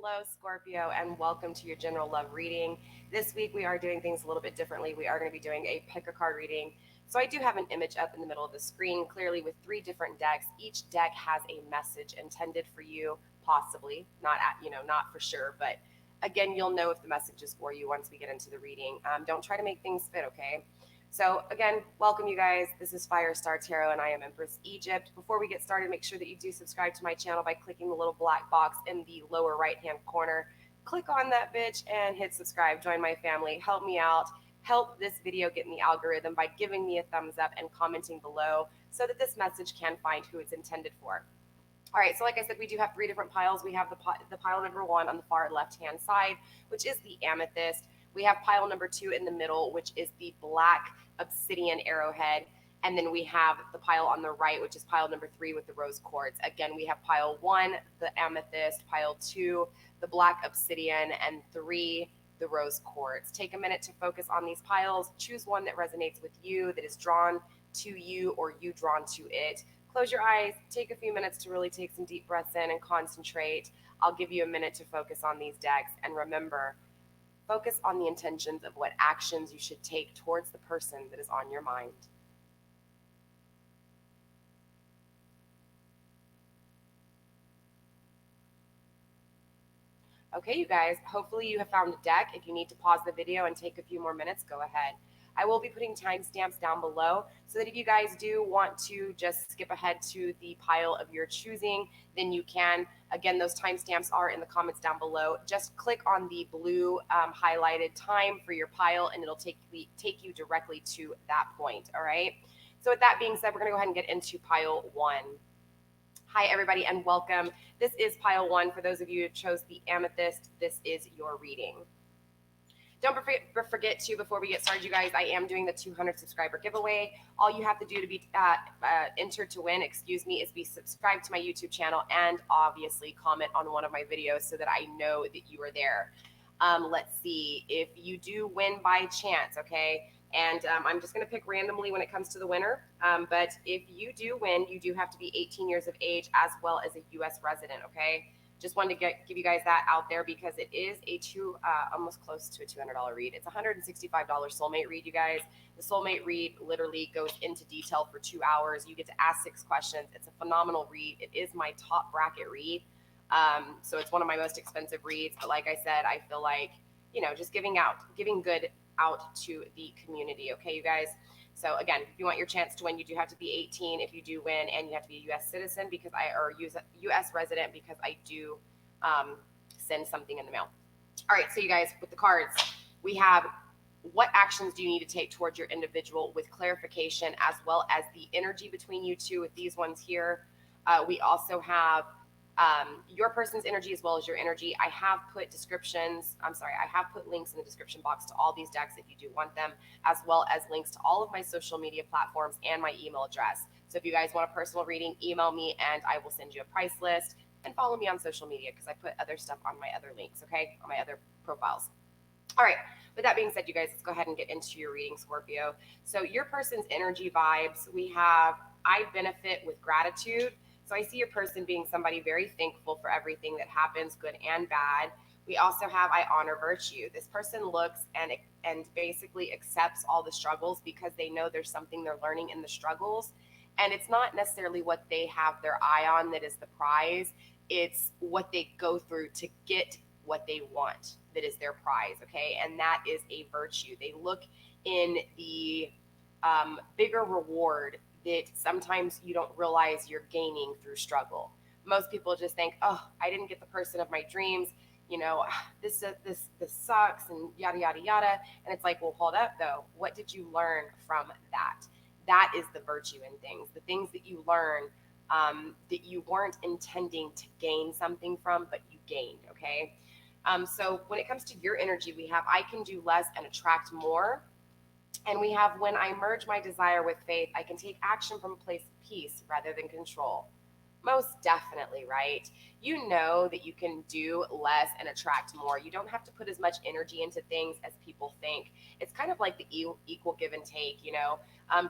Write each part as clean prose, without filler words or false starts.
Hello, Scorpio, and welcome to your general love reading. This week we are doing things a little bit differently. We are going to be doing a pick a card reading. So I do have an image up in the middle of the screen, clearly with three different decks. Each deck has a message intended for you, possibly, not for sure, but again, you'll know if the message is for you once we get into the reading. Don't try to make things fit, okay? So again, welcome you guys. This is Firestar Tarot and I am Empress Egypt. Before we get started, make sure that you do subscribe to my channel by clicking the little black box in the lower right-hand corner. Click on that bitch and hit subscribe. Join my family. Help me out. Help this video get in the algorithm by giving me a thumbs up and commenting below so that this message can find who it's intended for. All right, so like I said, we do have three different piles. We have the pile number one on the far left-hand side, which is the amethyst. We have pile number two in the middle, which is the black obsidian arrowhead. And then we have the pile on the right, which is pile number three with the rose quartz. Again, we have pile one, the amethyst, pile two, the black obsidian, and three, the rose quartz. Take a minute to focus on these piles. Choose one that resonates with you, that is drawn to you or you drawn to it. Close your eyes, take a few minutes to really take some deep breaths in and concentrate. I'll give you a minute to focus on these decks. And remember, focus on the intentions of what actions you should take towards the person that is on your mind. Okay, you guys, hopefully you have found a deck. If you need to pause the video and take a few more minutes, go ahead. I will be putting timestamps down below so that if you guys do want to just skip ahead to the pile of your choosing, then you can. Again, those timestamps are in the comments down below. Just click on the blue highlighted time for your pile and it'll take you directly to that point, all right? So with that being said, we're gonna go ahead and get into pile one. Hi, everybody, and welcome. This is pile one. For those of you who chose the amethyst, this is your reading. Don't forget to, before we get started, you guys, I am doing the 200 subscriber giveaway. All you have to do to be entered to win, is be subscribed to my YouTube channel and obviously comment on one of my videos so that I know that you are there. Let's see if you do win by chance, okay? And I'm just going to pick randomly when it comes to the winner. But if you do win, you do have to be 18 years of age as well as a U.S. resident, okay? Just wanted to give you guys that out there because it is almost close to a $200 read. It's a $165 Soulmate read, you guys. The Soulmate read literally goes into detail for 2 hours. You get to ask 6 questions. It's a phenomenal read. It is my top bracket read. So it's one of my most expensive reads. But like I said, I feel like, just giving good out to the community. Okay, you guys. So again, if you want your chance to win, you do have to be 18 if you do win, and you have to be a U.S. citizen or U.S. resident because I do send something in the mail. All right, so you guys, with the cards, we have what actions do you need to take towards your individual with clarification as well as the energy between you two with these ones here. We also have your person's energy as well as your energy. I have put links in the description box to all these decks if you do want them, as well as links to all of my social media platforms and my email address. So if you guys want a personal reading, email me and I will send you a price list, and follow me on social media because I put other stuff on my other links, okay, on my other profiles. All right, with that being said, you guys, let's go ahead and get into your reading, Scorpio. So your person's energy vibes, we have, I benefit with gratitude. So I see your person being somebody very thankful for everything that happens, good and bad. We also have I honor virtue. This person looks and basically accepts all the struggles because they know there's something they're learning in the struggles. And it's not necessarily what they have their eye on that is the prize. It's what they go through to get what they want that is their prize, okay? And that is a virtue. They look in the bigger reward that sometimes you don't realize you're gaining through struggle. Most people just think, oh, I didn't get the person of my dreams, this sucks and yada, yada, yada. And it's like, well, hold up though. What did you learn from that? That is the virtue in things. The things that you learn that you weren't intending to gain something from, but you gained, okay? So when it comes to your energy, we have I can do less and attract more. And we have when I merge my desire with faith, I can take action from a place of peace rather than control. Most definitely, right? You know that you can do less and attract more. You don't have to put as much energy into things as people think. It's kind of like the equal give and take,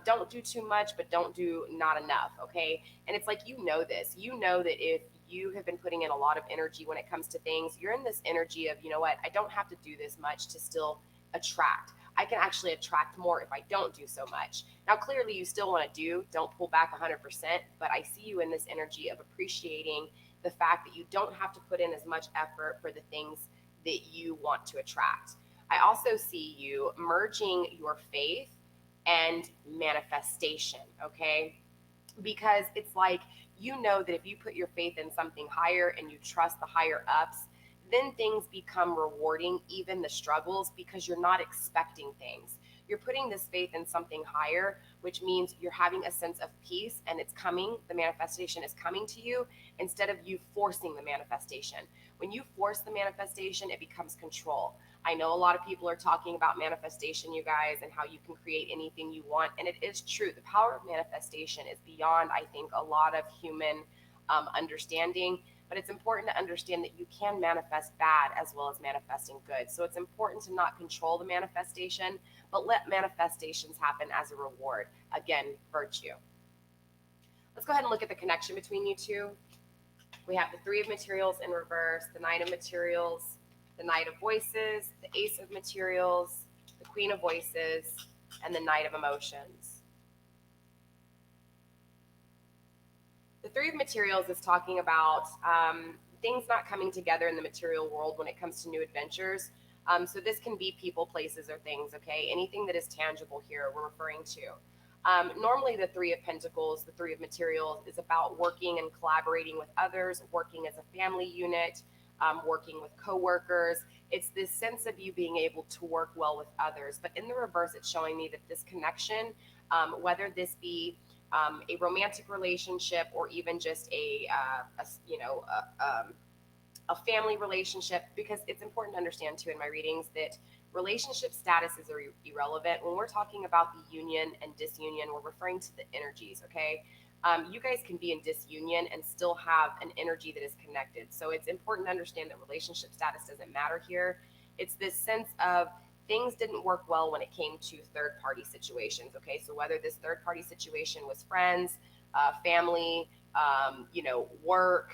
Don't do too much, but don't do not enough, okay? And it's like, this. You know that if you have been putting in a lot of energy when it comes to things. You're in this energy of, you know what, I don't have to do this much to still attract. I can actually attract more if I don't do so much. Now, clearly, you still want to don't pull back 100%, but I see you in this energy of appreciating the fact that you don't have to put in as much effort for the things that you want to attract. I also see you merging your faith and manifestation, okay? Because it's like, you know that if you put your faith in something higher and you trust the higher ups, then things become rewarding, even the struggles, because you're not expecting things. You're putting this faith in something higher, which means you're having a sense of peace and it's coming, the manifestation is coming to you instead of you forcing the manifestation. When you force the manifestation, it becomes control. I know a lot of people are talking about manifestation, you guys, and how you can create anything you want. And it is true. The power of manifestation is beyond, I think, a lot of human understanding. But it's important to understand that you can manifest bad as well as manifesting good. So it's important to not control the manifestation, but let manifestations happen as a reward. Again, virtue. Let's go ahead and look at the connection between you two. We have the Three of Materials in reverse, the Nine of Materials, the Knight of Voices, the Ace of Materials, the Queen of Voices, and the Knight of Emotions. The Three of Materials is talking about things not coming together in the material world when it comes to new adventures. So this can be people, places, or things, okay? Anything that is tangible here we're referring to. Normally the Three of Pentacles, the Three of Materials, is about working and collaborating with others, working as a family unit, working with coworkers. It's this sense of you being able to work well with others. But in the reverse, it's showing me that this connection, whether this be a romantic relationship or even just a family relationship, because it's important to understand too in my readings that relationship statuses are irrelevant. When we're talking about the union and disunion, we're referring to the energies, okay? You guys can be in disunion and still have an energy that is connected. So it's important to understand that relationship status doesn't matter here. It's this sense of things didn't work well when it came to third party situations, okay? So whether this third party situation was friends, family, work,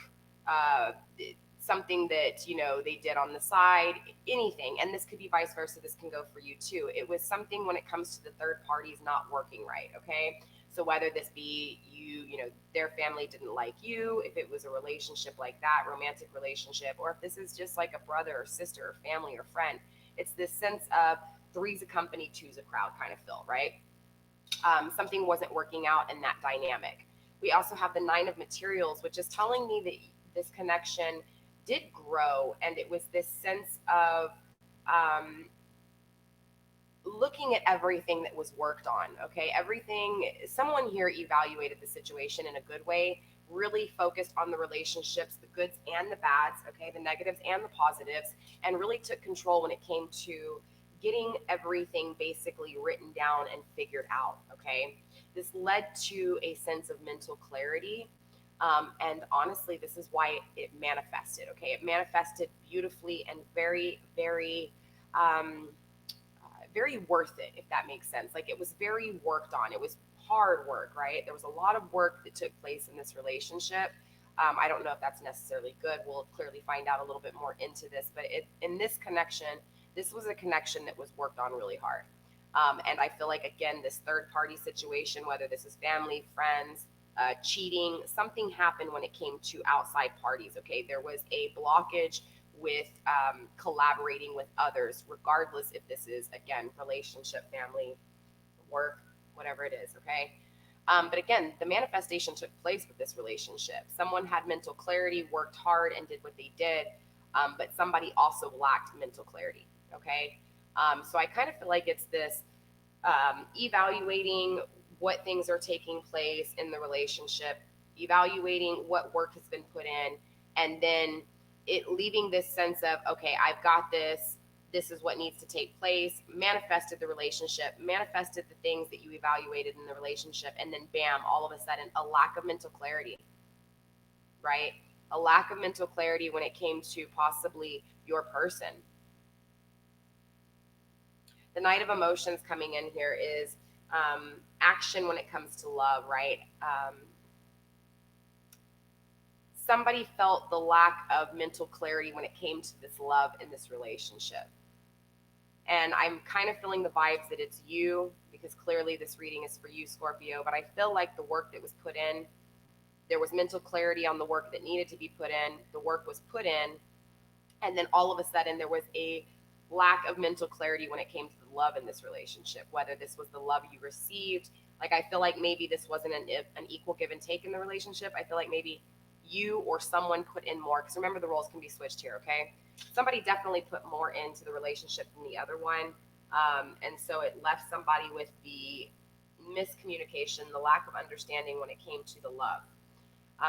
something that they did on the side, anything. And this could be vice versa. This can go for you too. It was something when it comes to the third parties not working right, okay? So whether this be their family didn't like you, if it was a relationship like that, romantic relationship, or if this is just like a brother or sister or family or friend, it's this sense of three's a company, two's a crowd kind of feel, right? Something wasn't working out in that dynamic. We also have the Nine of Materials, which is telling me that this connection did grow, and it was this sense of looking at everything that was worked on, okay? Someone here evaluated the situation in a good way, really focused on the relationships, the goods and the bads, okay, the negatives and the positives, and really took control when it came to getting everything basically written down and figured out, okay? This led to a sense of mental clarity. And honestly, this is why it manifested, okay? It manifested beautifully and very, very, very worth it, if that makes sense. Like, it was very worked on. It was hard work, right? There was a lot of work that took place in this relationship. I don't know if that's necessarily good. We'll clearly find out a little bit more into this, but in this connection, this was a connection that was worked on really hard. And I feel like, again, this third party situation, whether this is family, friends, cheating, something happened when it came to outside parties, okay? There was a blockage with collaborating with others, regardless if this is, again, relationship, family, work, whatever it is, okay? But again, the manifestation took place with this relationship. Someone had mental clarity, worked hard, and did what they did, but somebody also lacked mental clarity, okay? So I kind of feel like it's this evaluating what things are taking place in the relationship, evaluating what work has been put in, and then it leaving this sense of, okay, I've got this. This is what needs to take place, manifested the relationship, manifested the things that you evaluated in the relationship, and then bam, all of a sudden, a lack of mental clarity, right? A lack of mental clarity when it came to possibly your person. The Knight of Emotions coming in here is action when it comes to love, right? somebody felt the lack of mental clarity when it came to this love in this relationship. And I'm kind of feeling the vibes that it's you, because clearly this reading is for you, Scorpio. But I feel like the work that was put in, there was mental clarity on the work that needed to be put in. The work was put in. And then all of a sudden there was a lack of mental clarity when it came to the love in this relationship, whether this was the love you received. Like, I feel like maybe this wasn't an equal give and take in the relationship. I feel like maybe you or someone put in more, because remember, the roles can be switched here, okay? Somebody definitely put more into the relationship than the other one. And so it left somebody with the miscommunication, the lack of understanding when it came to the love.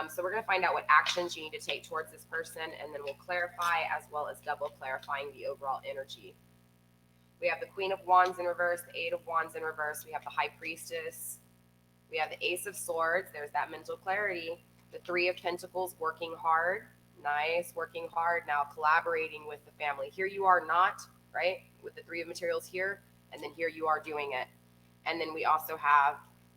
So we're going to find out what actions you need to take towards this person, and then we'll clarify as well as double clarifying the overall energy. We have the Queen of Wands in reverse, the Eight of Wands in reverse. We have the High Priestess. We have the Ace of Swords. There's that mental clarity. The Three of Pentacles, working hard. Nice, working hard. Now collaborating with the family. Here you are not, right, with the Three of Materials here, and then here you are doing it. And then we also have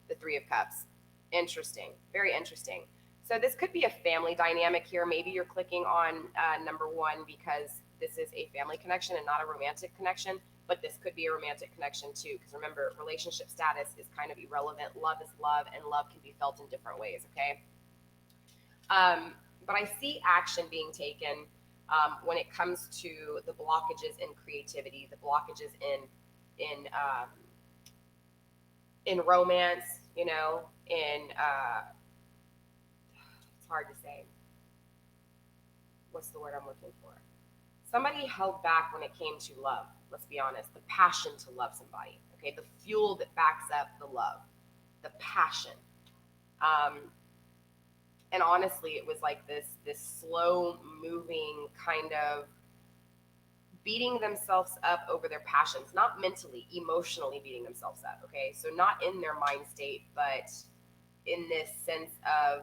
the Three of Cups. Interesting, very interesting. So this could be a family dynamic here. Maybe you're clicking on number one because this is a family connection and not a romantic connection, but this could be a romantic connection too. Because remember, relationship status is kind of irrelevant. Love is love, and love can be felt in different ways, okay? But I see action being taken when it comes to the blockages in creativity, the blockages in romance, you know, in it's hard to say. What's the word I'm looking for? Somebody held back when it came to love. Let's be honest. The passion to love somebody. Okay, the fuel that backs up the love, the passion. And honestly, it was like this slow moving kind of beating themselves up over their passions, not mentally, emotionally beating themselves up. Okay, so not in their mind state, but in this sense of,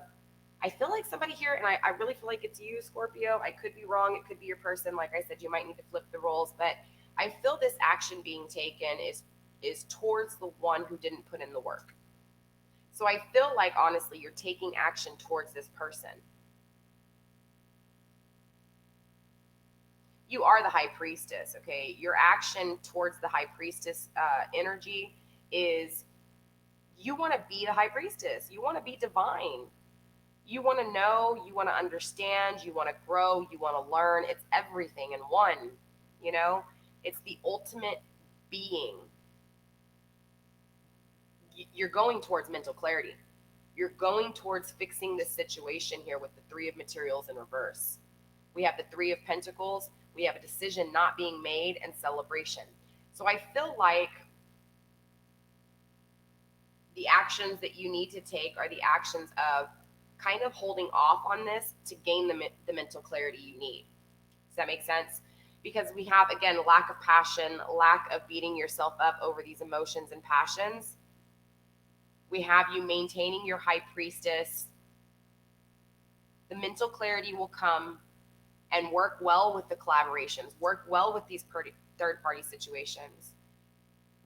I feel like somebody here, and I really feel like it's you, Scorpio. I could be wrong. It could be your person. Like I said, you might need to flip the roles, but I feel this action being taken is towards the one who didn't put in the work. So I feel like, honestly, you're taking action towards this person. You are the High Priestess, okay? Your action towards the High Priestess energy is, you want to be the High Priestess. You want to be divine. You want to know, you want to understand, you want to grow, you want to learn. It's everything in one, you know? It's the ultimate being. You're going towards mental clarity. You're going towards fixing this situation here with the Three of Materials in reverse. We have the Three of Pentacles. We have a decision not being made and celebration. So I feel like the actions that you need to take are the actions of kind of holding off on this to gain the mental clarity you need. Does that make sense? Because we have, again, lack of passion, lack of beating yourself up over these emotions and passions. We have you maintaining your High Priestess. The mental clarity will come, and work well with the collaborations, work well with these third-party situations.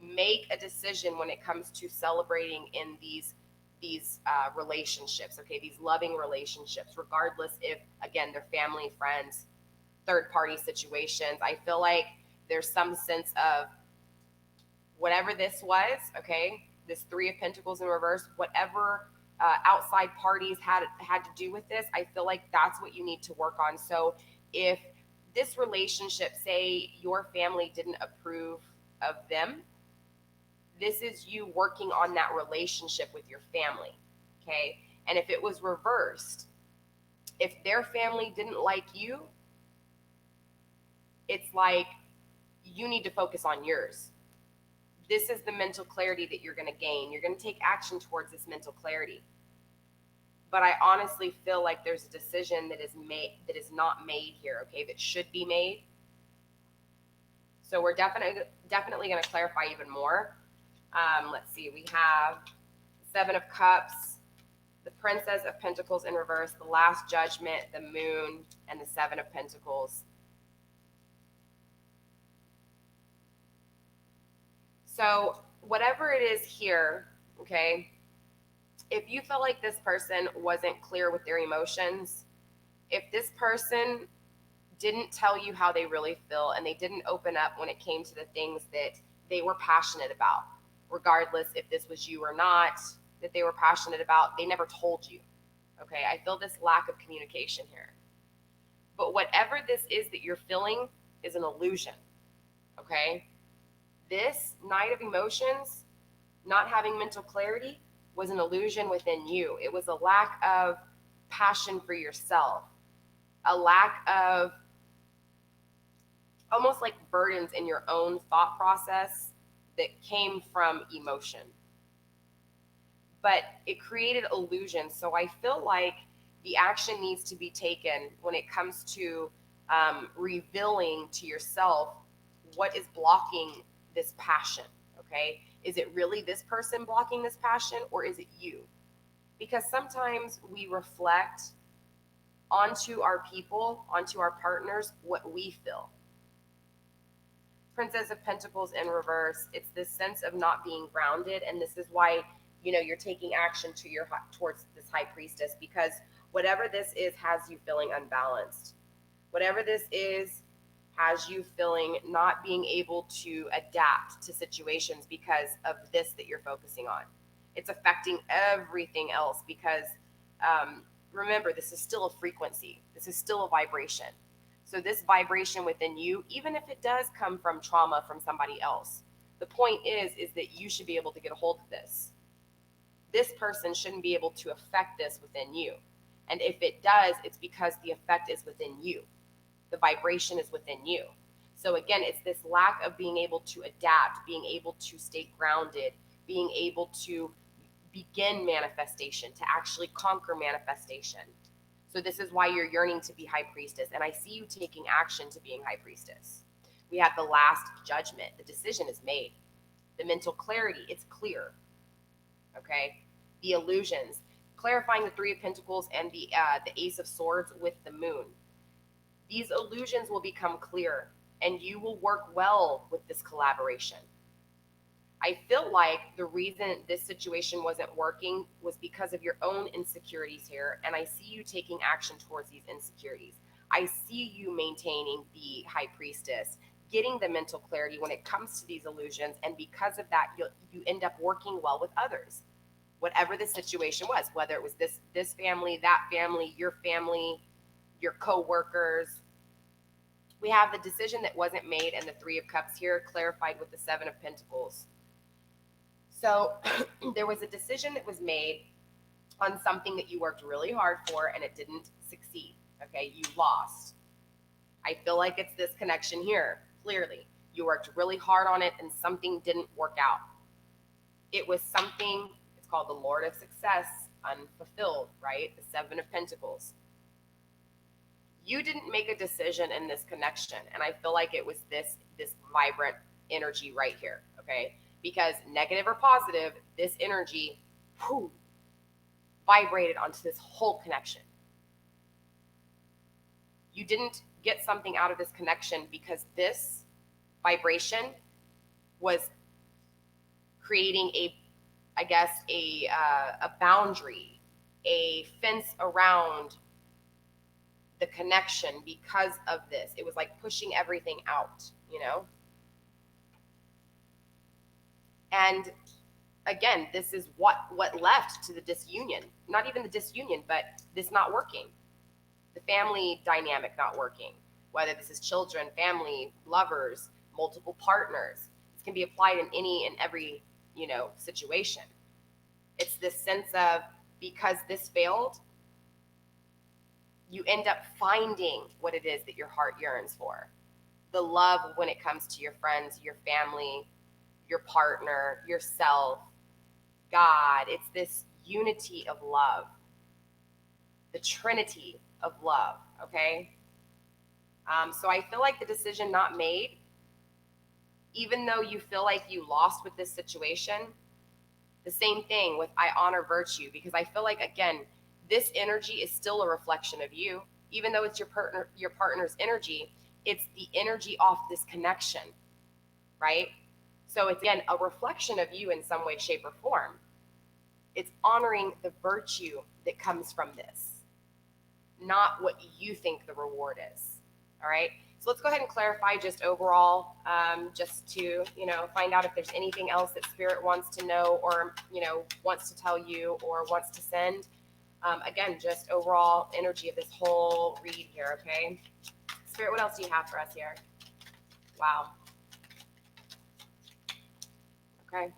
Make a decision when it comes to celebrating in these relationships, okay, these loving relationships, regardless if, again, they're family, friends, third-party situations. I feel like there's some sense of whatever this was, okay, this Three of Pentacles in reverse, whatever outside parties had to do with this, I feel like that's what you need to work on. So if this relationship, say your family didn't approve of them, this is you working on that relationship with your family, okay? And if it was reversed, if their family didn't like you, it's like you need to focus on yours. This is the mental clarity that you're going to gain. You're going to take action towards this mental clarity. But I honestly feel like there's a decision that is not made here, okay, that should be made. So we're definitely going to clarify even more. Let's see, we have Seven of Cups, the Princess of Pentacles in reverse, the Last Judgment, the Moon, and the Seven of Pentacles. So whatever it is here, okay, if you felt like this person wasn't clear with their emotions, If this person didn't tell you how they really feel and they didn't open up when it came to the things that they were passionate about, regardless if this was you or not, that they were passionate about, they never told you. Okay, I feel this lack of communication here. But whatever this is that you're feeling is an illusion. Okay, this Knight of Emotions, not having mental clarity, was an illusion within you. It was a lack of passion for yourself, a lack of almost like burdens in your own thought process that came from emotion. But it created illusions. So I feel like the action needs to be taken when it comes to revealing to yourself what is blocking this passion. Okay, is it really this person blocking this passion, or is it you? Because sometimes we reflect onto our people, onto our partners, what we feel. Princess of Pentacles in reverse, it's this sense of not being grounded, and this is why, you know, you're taking action to your towards this High Priestess, because whatever this is has you feeling unbalanced. Whatever this is has you feeling not being able to adapt to situations because of this that you're focusing on. It's affecting everything else because remember, this is still a frequency. This is still a vibration. So this vibration within you, even if it does come from trauma from somebody else, the point is that you should be able to get a hold of this. This person shouldn't be able to affect this within you. And if it does, it's because the effect is within you. The vibration is within you. So again, it's this lack of being able to adapt, being able to stay grounded, being able to begin manifestation, to actually conquer manifestation. So this is why you're yearning to be High Priestess. And I see you taking action to being High Priestess. We have the Last Judgment. The decision is made. The mental clarity, it's clear. Okay? The illusions. Clarifying the Three of Pentacles and the Ace of Swords with the Moon. These illusions will become clear, and you will work well with this collaboration. I feel like the reason this situation wasn't working was because of your own insecurities here, and I see you taking action towards these insecurities. I see you maintaining the High Priestess, getting the mental clarity when it comes to these illusions, and because of that, you end up working well with others. Whatever the situation was, whether it was this family, that family, your co-workers. We have the decision that wasn't made and the Three of Cups here clarified with the Seven of Pentacles. So there was a decision that was made on something that you worked really hard for and it didn't succeed. Okay, you lost. I feel like it's this connection here, clearly. You worked really hard on it and something didn't work out. It was something, it's called the Lord of Success, unfulfilled, right? The Seven of Pentacles. You didn't make a decision in this connection, and I feel like it was this vibrant energy right here, okay? Because negative or positive, this energy vibrated onto this whole connection. You didn't get something out of this connection because this vibration was creating a boundary, a fence around the connection because of this. It was like pushing everything out, you know? And again, this is what left to the disunion. Not even the disunion, but this not working. The family dynamic not working. Whether this is children, family, lovers, multiple partners. This can be applied in any and every, you know, situation. It's this sense of, because this failed, you end up finding what it is that your heart yearns for. The love when it comes to your friends, your family, your partner, yourself, God. It's this unity of love, the trinity of love, okay? So I feel like the decision not made, even though you feel like you lost with this situation, the same thing with I honor virtue, because I feel like, again, this energy is still a reflection of you. Even though it's your partner's energy, it's the energy off this connection, right? So it's, again, a reflection of you in some way, shape, or form. It's honoring the virtue that comes from this. not what you think the reward is. All right. So let's go ahead and clarify just overall, just to, find out if there's anything else that Spirit wants to know or, wants to tell you or wants to send. Again, just overall energy of this whole read here. Okay. Spirit, what else do you have for us here? Wow. Okay.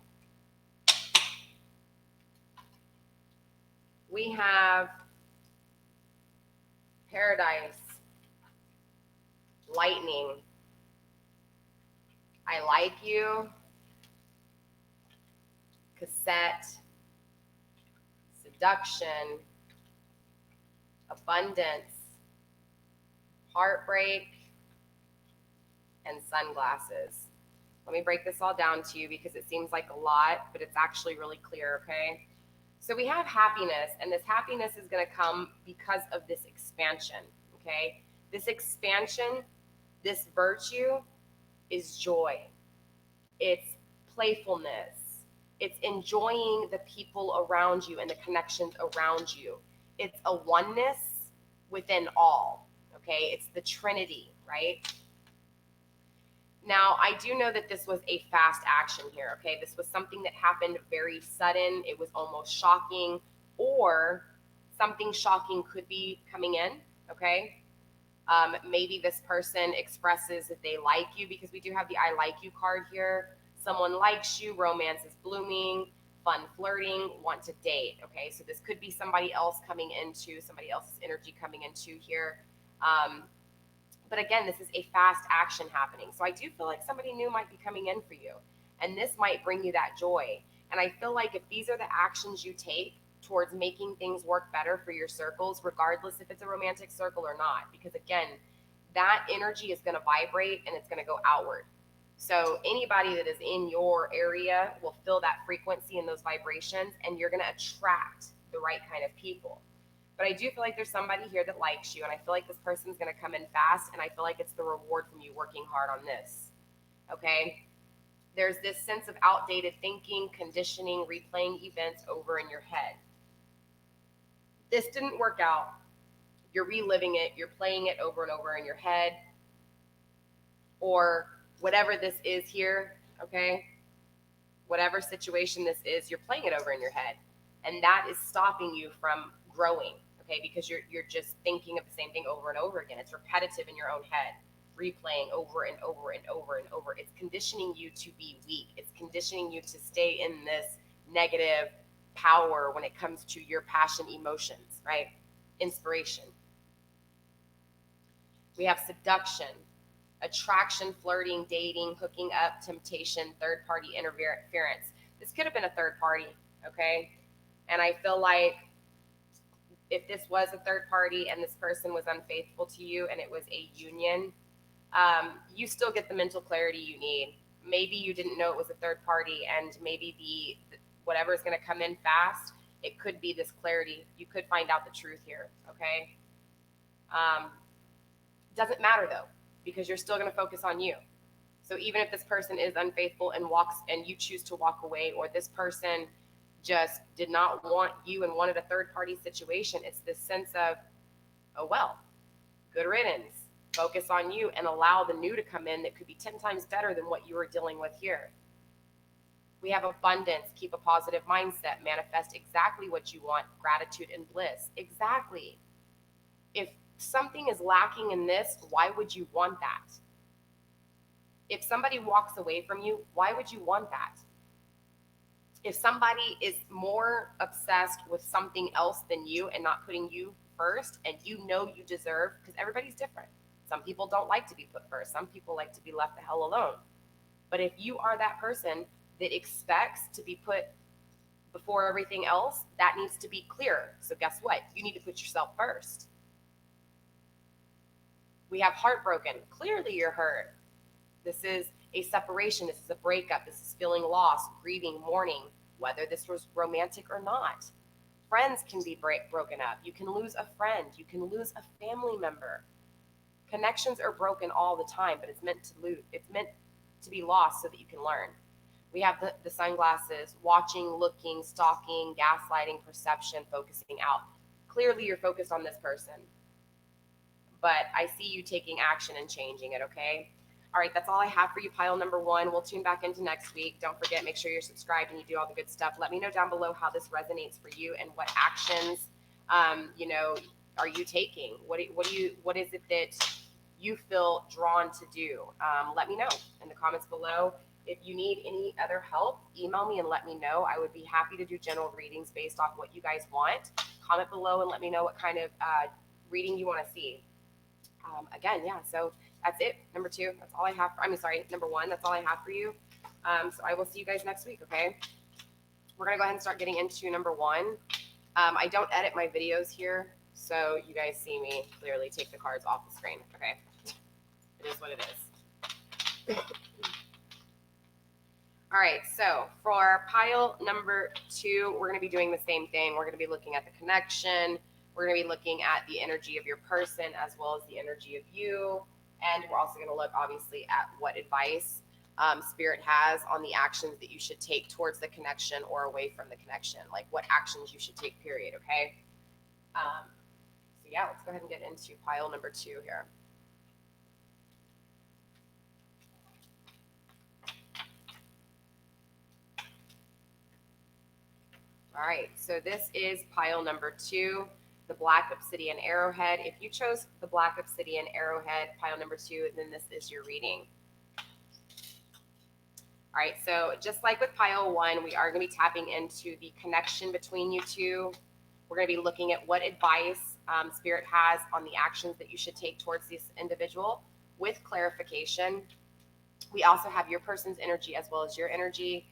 We have Paradise, Lightning, I Like You, Cassette, Seduction, Abundance, Heartbreak, and Sunglasses. Let me break this all down to you because it seems like a lot, but it's actually really clear, okay? So we have happiness, and this happiness is going to come because of this expansion, okay? This expansion, this virtue is joy. It's playfulness. It's enjoying the people around you and the connections around you. It's a oneness within all, okay? It's the Trinity, right? Now, I do know that this was a fast action here, okay? This was something that happened very sudden. It was almost shocking, or something shocking could be coming in, okay? Maybe this person expresses that they like you, because we do have the I like you card here. Someone likes you, romance is blooming, fun flirting, want to date, okay? So this could be somebody else coming into, somebody else's energy coming into here. But again, this is a fast action happening. So I do feel like somebody new might be coming in for you, and this might bring you that joy. And I feel like if these are the actions you take towards making things work better for your circles, regardless if it's a romantic circle or not, because again, that energy is going to vibrate and it's going to go outward. So anybody that is in your area will feel that frequency and those vibrations, and you're going to attract the right kind of people. But I do feel like there's somebody here that likes you, and I feel like this person's going to come in fast, and I feel like it's the reward from you working hard on this, okay? There's this sense of outdated thinking, conditioning, replaying events over in your head. This didn't work out. You're reliving it. You're playing it over and over in your head, or whatever this is here, okay? Whatever situation this is, you're playing it over in your head, and that is stopping you from growing, okay? Because you're just thinking of the same thing over and over again. It's repetitive in your own head, replaying over and over and over and over. It's conditioning you to be weak. It's conditioning you to stay in this negative power when it comes to your passion, emotions, right? Inspiration. We have seduction, attraction, flirting, dating, hooking up, temptation, third-party interference. This could have been a third party, okay? And I feel like if this was a third party and this person was unfaithful to you and it was a union, you still get the mental clarity you need. Maybe you didn't know it was a third party, and maybe the whatever is going to come in fast, it could be this clarity. You could find out the truth here, okay? Doesn't matter though, because you're still going to focus on you. So even if this person is unfaithful and you choose to walk away, or this person just did not want you and wanted a third party situation, it's this sense of, oh well, good riddance. Focus on you and allow the new to come in that could be 10 times better than what you were dealing with here. We have abundance. Keep a positive mindset. Manifest exactly what you want. Gratitude and bliss. Exactly. If something is lacking in this, why would you want that? If somebody walks away from you, why would you want that? If somebody is more obsessed with something else than you and not putting you first, and you know you deserve, because everybody's different. Some people don't like to be put first. Some people like to be left the hell alone. But if you are that person that expects to be put before everything else, that needs to be clear. So guess what? You need to put yourself first. We have heartbroken. Clearly you're hurt. This is a separation. This is a breakup. This is feeling lost, grieving, mourning, whether this was romantic or not. Friends can be broken up. You can lose a friend. You can lose a family member. Connections are broken all the time, but it's meant to lose. It's meant to be lost so that you can learn. We have the sunglasses, watching, looking, stalking, gaslighting, perception, focusing out. Clearly you're focused on this person. but I see you taking action and changing it, okay? All right, that's all I have for you, pile number one. We'll tune back into next week. Don't forget, make sure you're subscribed and you do all the good stuff. Let me know down below how this resonates for you and what actions, you know, are you taking? What is it that you feel drawn to do? Let me know in the comments below. If you need any other help, email me and let me know. I would be happy to do general readings based off what you guys want. Comment below and let me know what kind of reading you want to see. Again, yeah, so that's it. Number two, that's all I have. Number one, that's all I have for you. So I will see you guys next week, okay? We're going to go ahead and start getting into number one. I don't edit my videos here, so you guys see me clearly take the cards off the screen, okay? It is what it is. All right, so for pile number two, we're going to be doing the same thing. We're going to be looking at the connection. We're going to be looking at the energy of your person as well as the energy of you. And we're also going to look, obviously, at what advice Spirit has on the actions that you should take towards the connection or away from the connection, like what actions you should take, period, okay? So yeah, let's go ahead and get into pile number two here. All right, so this is pile number two, the Black Obsidian Arrowhead. If you chose the Black Obsidian Arrowhead, pile number two, then this is your reading. All right, so just like with pile one, we are going to be tapping into the connection between you two. We're going to be looking at what advice Spirit has on the actions that you should take towards this individual with clarification. We also have your person's energy as well as your energy.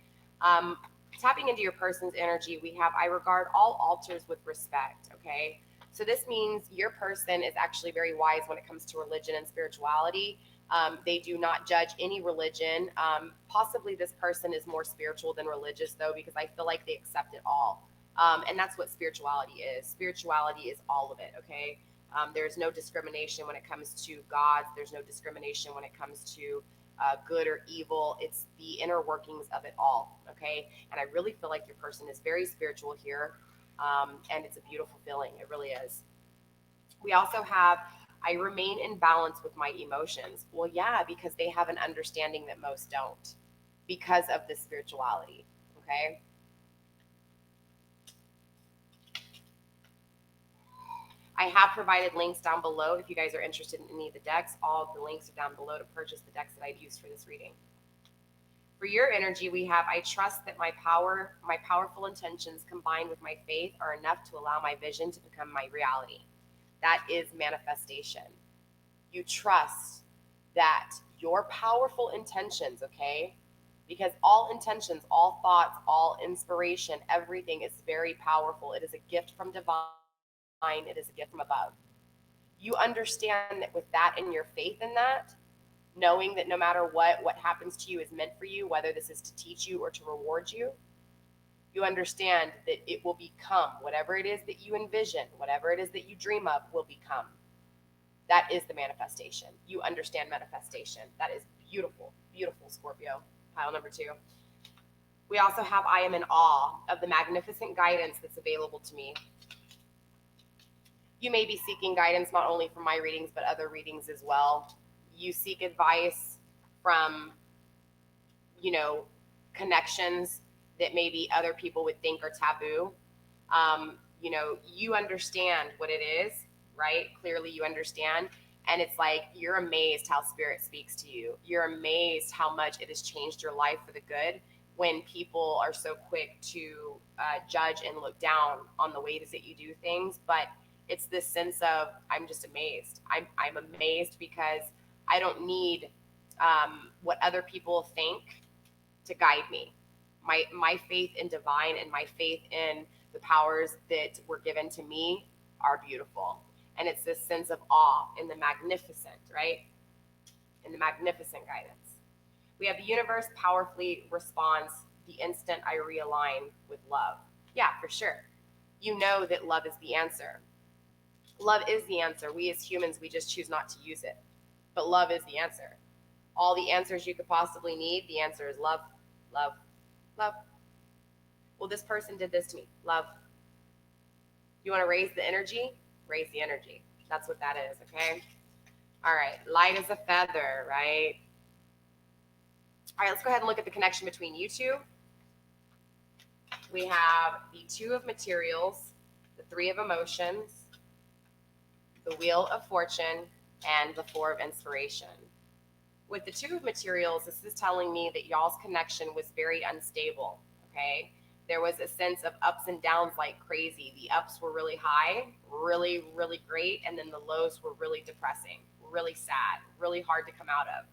Tapping into your person's energy, we have, I regard all altars with respect, okay? So this means your person is actually very wise when it comes to religion and spirituality. They do not judge any religion. Possibly this person is more spiritual than religious, though, because I feel like they accept it all. And that's what spirituality is. Spirituality is all of it, okay? There's no discrimination when it comes to gods. There's no discrimination when it comes to good or evil. It's the inner workings of it all, okay? And I really feel like your person is very spiritual here, and it's a beautiful feeling. It really is. We also have, I remain in balance with my emotions. Well, yeah, because they have an understanding that most don't because of this spirituality, okay? I have provided links down below if you guys are interested in any of the decks. All of the links are down below to purchase the decks that I've used for this reading. For your energy, we have, I trust that my powerful intentions combined with my faith are enough to allow my vision to become my reality. That is manifestation. You trust that your powerful intentions, okay? Because all intentions, all thoughts, all inspiration, everything is very powerful. It is a gift from divine. It is a gift from above. You understand that with that and your faith in that, knowing that no matter what happens to you is meant for you, whether this is to teach you or to reward you, you understand that it will become whatever it is that you envision, whatever it is that you dream of will become. That is the manifestation. You understand manifestation. That is beautiful, beautiful, Scorpio. Pile number two. We also have, I am in awe of the magnificent guidance that's available to me. You may be seeking guidance not only from my readings, but other readings as well. You seek advice from, you know, connections that maybe other people would think are taboo. You know, you understand what it is, right? Clearly you understand. And it's like, you're amazed how Spirit speaks to you. You're amazed how much it has changed your life for the good when people are so quick to judge and look down on the ways that you do things. But it's this sense of, I'm just amazed. I'm amazed because I don't need what other people think to guide me. My faith in divine and my faith in the powers that were given to me are beautiful. And it's this sense of awe in the magnificent, right? In the magnificent guidance. We have the universe powerfully responds the instant I realign with love. Yeah, for sure. You know that love is the answer. Love is the answer. We as humans, we just choose not to use it. But love is the answer. All the answers you could possibly need, the answer is love, love, love. Well, this person did this to me. Love. You want to raise the energy? Raise the energy. That's what that is, okay? All right, light as a feather, right? All right, let's go ahead and look at the connection between you two. We have the Two of Materials, the Three of Emotions, the Wheel of Fortune, and the Four of Inspiration. With the Two of Materials, this is telling me that y'all's connection was very unstable, okay? There was a sense of ups and downs like crazy. The ups were really high, really, really great, and then the lows were really depressing, really sad, really hard to come out of.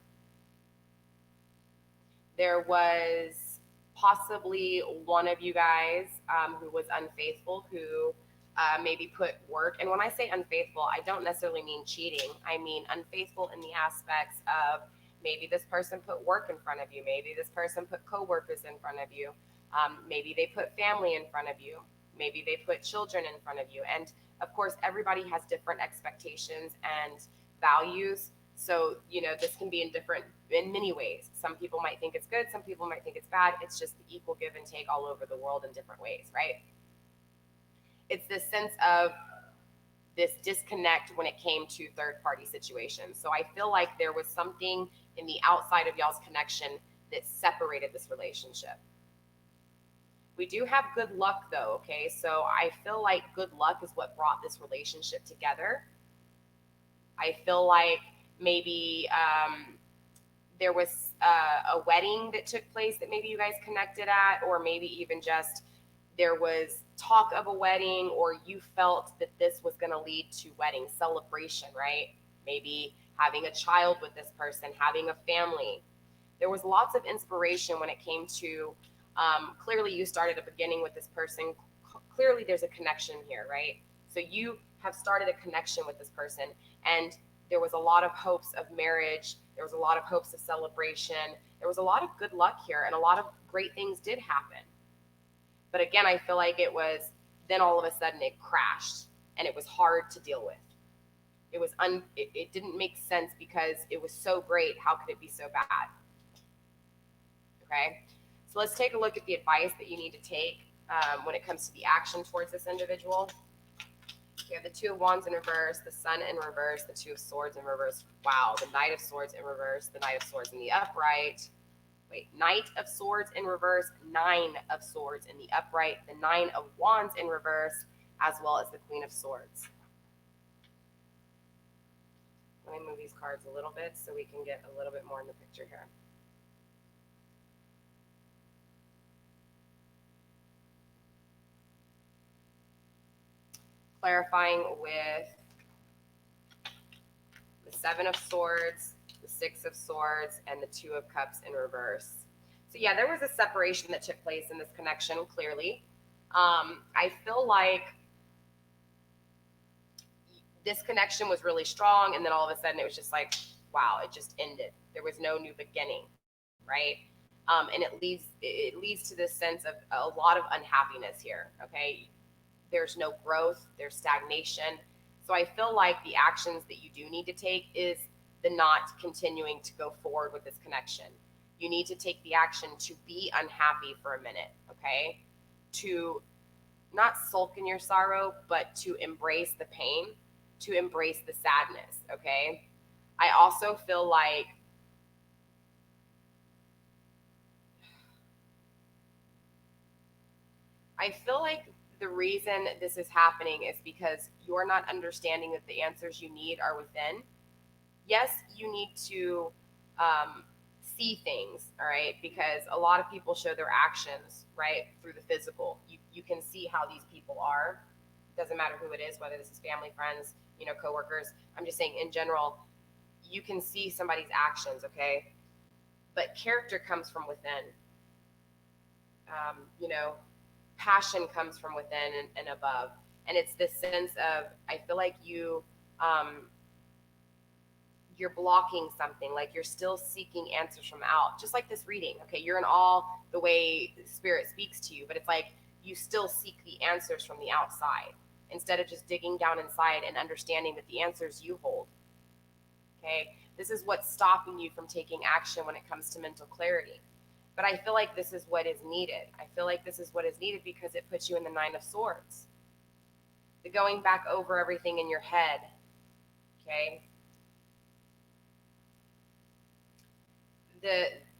There was possibly one of you guys who was unfaithful, who maybe put work. And when I say unfaithful, I don't necessarily mean cheating. I mean unfaithful in the aspects of maybe this person put work in front of you. Maybe this person put coworkers in front of you. Maybe they put family in front of you. Maybe they put children in front of you. And of course, everybody has different expectations and values. So, this can be in many ways. Some people might think it's good. Some people might think it's bad. It's just the equal give and take all over the world in different ways, right? It's this sense of this disconnect when it came to third party situations. So I feel like there was something in the outside of y'all's connection that separated this relationship. We do have good luck though, okay? So I feel like good luck is what brought this relationship together. I feel like maybe there was a wedding that took place that maybe you guys connected at, or maybe even just there was talk of a wedding, or you felt that this was going to lead to wedding celebration, right? Maybe having a child with this person, having a family. There was lots of inspiration when it came to clearly you started a beginning with this person. Clearly there's a connection here, right? So you have started a connection with this person, and there was a lot of hopes of marriage. There was a lot of hopes of celebration. There was a lot of good luck here, and a lot of great things did happen. But again, I feel like it was then all of a sudden it crashed, and it was hard to deal with. It didn't make sense because it was so great. How could it be so bad? Okay, so let's take a look at the advice that you need to take when it comes to the action towards this individual. We have the Two of Wands in reverse, the Sun in reverse, the Two of Swords in reverse. Wow, the Knight of Swords in reverse, the Knight of Swords in the upright. Wait, Knight of Swords in reverse, Nine of Swords in the upright, the Nine of Wands in reverse, as well as the Queen of Swords. Let me move these cards a little bit so we can get a little bit more in the picture here. Clarifying with the Seven of Swords, the Six of Swords, and the Two of Cups in reverse. So yeah, there was a separation that took place in this connection, clearly. I feel like this connection was really strong, and then all of a sudden it was just like, wow, it just ended. There was no new beginning, right? And it leads to this sense of a lot of unhappiness here, okay? There's no growth, there's stagnation. So I feel like the actions that you do need to take is the not continuing to go forward with this connection. You need to take the action to be unhappy for a minute, okay? To not sulk in your sorrow, but to embrace the pain, to embrace the sadness, okay? I also feel like the reason this is happening is because you're not understanding that the answers you need are within. Yes, you need to see things, all right? Because a lot of people show their actions, right, through the physical. You can see how these people are. Doesn't matter who it is, whether this is family, friends, coworkers. I'm just saying in general, you can see somebody's actions, okay? But character comes from within. Passion comes from within and above. And it's this sense of, I feel like you're blocking something, like you're still seeking answers from out, just like this reading. Okay, you're in awe the way Spirit speaks to you, but it's like you still seek the answers from the outside instead of just digging down inside and understanding that the answers you hold. Okay, this is what's stopping you from taking action when it comes to mental clarity. But I feel like this is what is needed. I feel like this is what is needed because it puts you in the Nine of Swords. The going back over everything in your head, okay?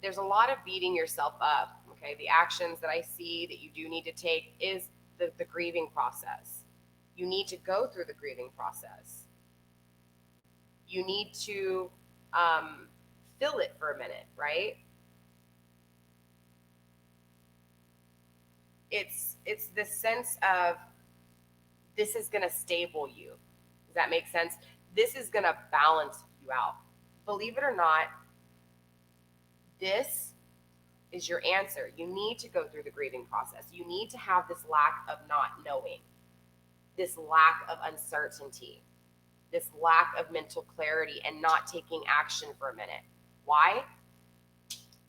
there's a lot of beating yourself up. Okay, the actions that I see that you do need to take is the grieving process. You need to go through the grieving process. You need to feel it for a minute, right? It's this sense of this is going to stable you. Does that make sense? This is going to balance you out. Believe it or not, this is your answer. You need to go through the grieving process. You need to have this lack of not knowing, this lack of uncertainty, this lack of mental clarity and not taking action for a minute. Why?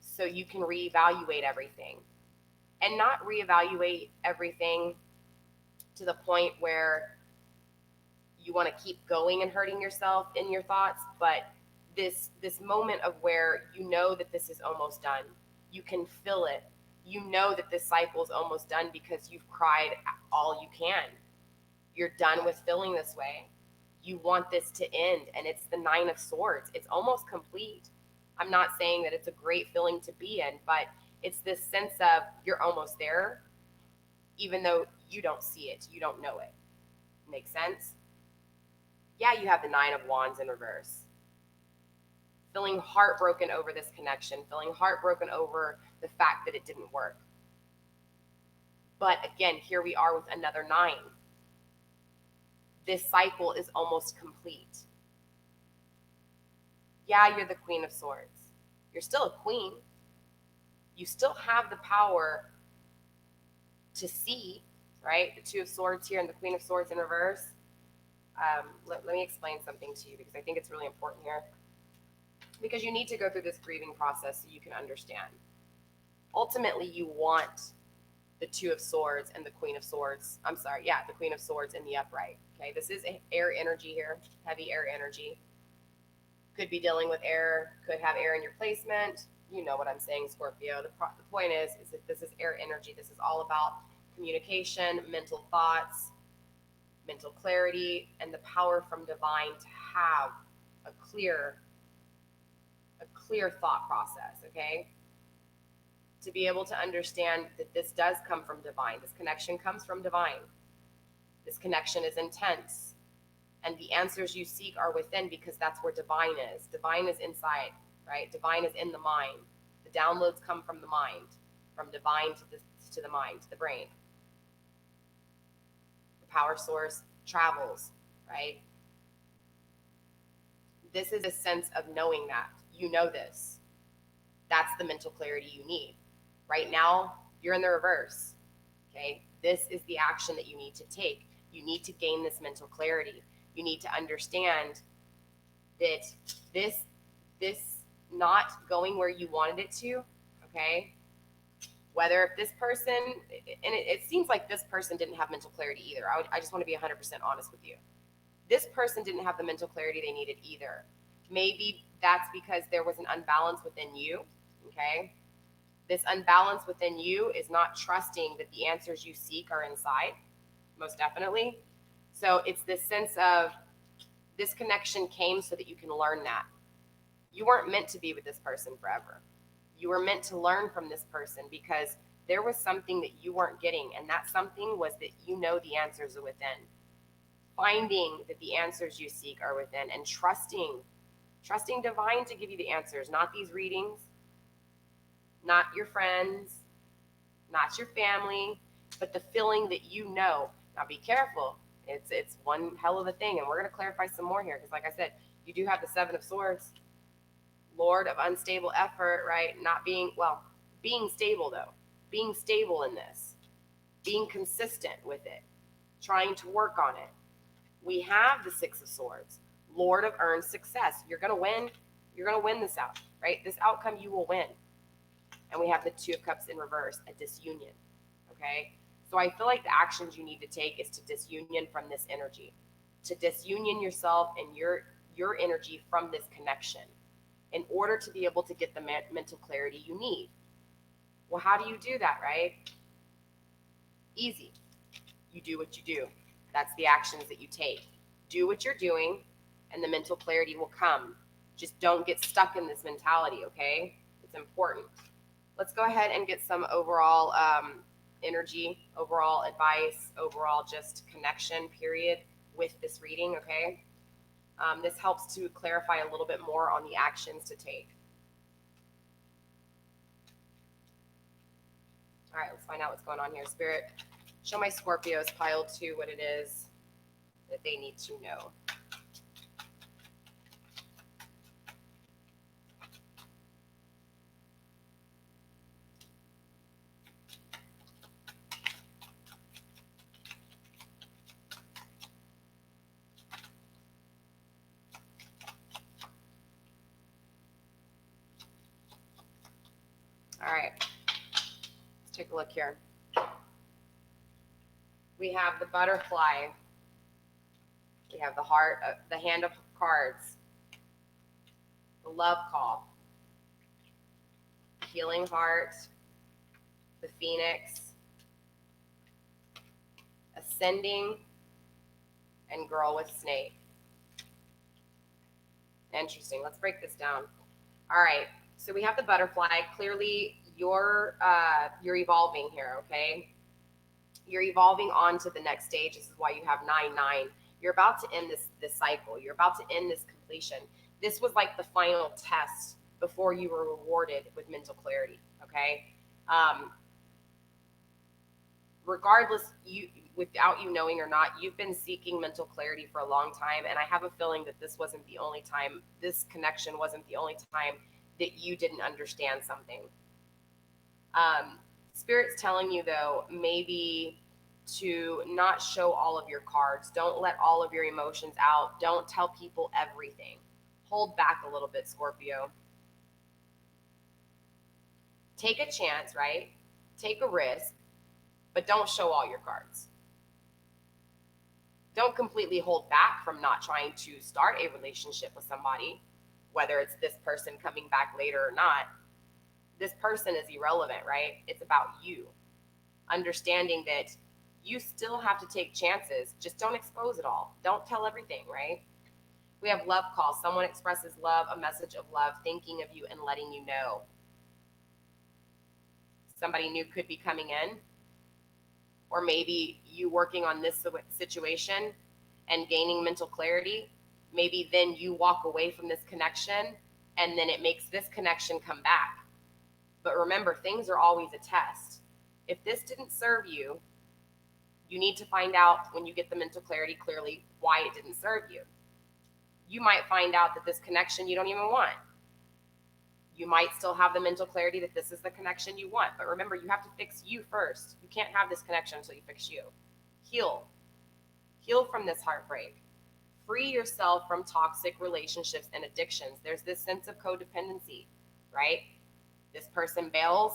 So you can reevaluate everything. And not reevaluate everything to the point where you want to keep going and hurting yourself in your thoughts, but this moment of where you know that this is almost done. You can feel it. You know that this cycle is almost done because you've cried all you can. You're done with feeling this way. You want this to end, and it's the Nine of Swords. It's almost complete. I'm not saying that it's a great feeling to be in, but it's this sense of you're almost there, even though you don't see it, you don't know it. Make sense? Yeah, you have the Nine of Wands in reverse. Feeling heartbroken over this connection, feeling heartbroken over the fact that it didn't work. But again, here we are with another 9. This cycle is almost complete. Yeah, you're the Queen of Swords. You're still a queen. You still have the power to see, right? The Two of Swords here and the Queen of Swords in reverse. Let me explain something to you because I think it's really important here. Because you need to go through this grieving process so you can understand. Ultimately, you want the Two of Swords and the Queen of Swords. I'm sorry, yeah, the Queen of Swords in the upright. Okay, this is air energy here, heavy air energy. Could be dealing with air, could have air in your placement. You know what I'm saying, Scorpio. The point is that this is air energy. This is all about communication, mental thoughts, mental clarity, and the power from divine to have a clear thought process, okay? To be able to understand that this does come from divine. This connection comes from divine. This connection is intense. And the answers you seek are within because that's where divine is. Divine is inside, right? Divine is in the mind. The downloads come from the mind, from divine to the mind, to the brain. The power source travels, right? This is a sense of knowing that. You know this. That's the mental clarity you need. Right now, you're in the reverse, okay? This is the action that you need to take. You need to gain this mental clarity. You need to understand that this not going where you wanted it to, okay? Whether if this person, and it seems like this person didn't have mental clarity either. I just want to be 100% honest with you. This person didn't have the mental clarity they needed either. Maybe that's because there was an unbalance within you, okay? This unbalance within you is not trusting that the answers you seek are inside, most definitely. So it's this sense of this connection came so that you can learn that. You weren't meant to be with this person forever. You were meant to learn from this person because there was something that you weren't getting, and that something was that you know the answers are within. Finding that the answers you seek are within and trusting divine to give you the answers, not these readings, not your friends, not your family, but the feeling that you know. Now be careful. It's one hell of a thing, and we're going to clarify some more here because like I said, you do have the Seven of Swords, Lord of unstable effort, right? Not being, well, being stable though. Being stable in this. Being consistent with it. Trying to work on it. We have the Six of Swords, Lord of earned success. You're going to win. You're going to win this out, right? This outcome you will win. And we have the Two of Cups in reverse, a disunion, okay? So I feel like the actions you need to take is to disunion from this energy, to disunion yourself and your energy from this connection in order to be able to get the mental clarity you need. Well, how do you do that, right? Easy. You do what you do. That's the actions that you take. Do what you're doing, and the mental clarity will come. Just don't get stuck in this mentality, okay? It's important. Let's go ahead and get some overall energy, overall advice, overall just connection, period, with this reading, okay? This helps to clarify a little bit more on the actions to take. All right, let's find out what's going on here. Spirit, show my Scorpios pile 2 what it is that they need to know. All right, let's take a look here. We have the butterfly. We have the heart, the hand of cards, the love call, healing heart, the phoenix, ascending, and girl with snake. Interesting. Let's break this down. All right. So we have the butterfly. Clearly, you're evolving here. Okay. You're evolving on to the next stage. This is why you have 9-9. You're about to end this cycle. You're about to end this completion. This was like the final test before you were rewarded with mental clarity. Okay. Regardless, without you knowing or not, you've been seeking mental clarity for a long time. And I have a feeling that this wasn't the only time, this connection wasn't the only time that you didn't understand something. Spirit's telling you, though, maybe to not show all of your cards. Don't let all of your emotions out. Don't tell people everything. Hold back a little bit, Scorpio. Take a chance, right? Take a risk, but don't show all your cards. Don't completely hold back from not trying to start a relationship with somebody, whether it's this person coming back later or not. This person is irrelevant, right? It's about you. Understanding that you still have to take chances. Just don't expose it all. Don't tell everything, right? We have love call. Someone expresses love, a message of love, thinking of you and letting you know. Somebody new could be coming in. Or maybe you working on this situation and gaining mental clarity. Maybe then you walk away from this connection and then it makes this connection come back. But remember, things are always a test. If this didn't serve you, you need to find out when you get the mental clarity clearly why it didn't serve you. You might find out that this connection you don't even want. You might still have the mental clarity that this is the connection you want. But remember, you have to fix you first. You can't have this connection until you fix you. Heal. Heal from this heartbreak. Free yourself from toxic relationships and addictions. There's this sense of codependency, right? This person bails.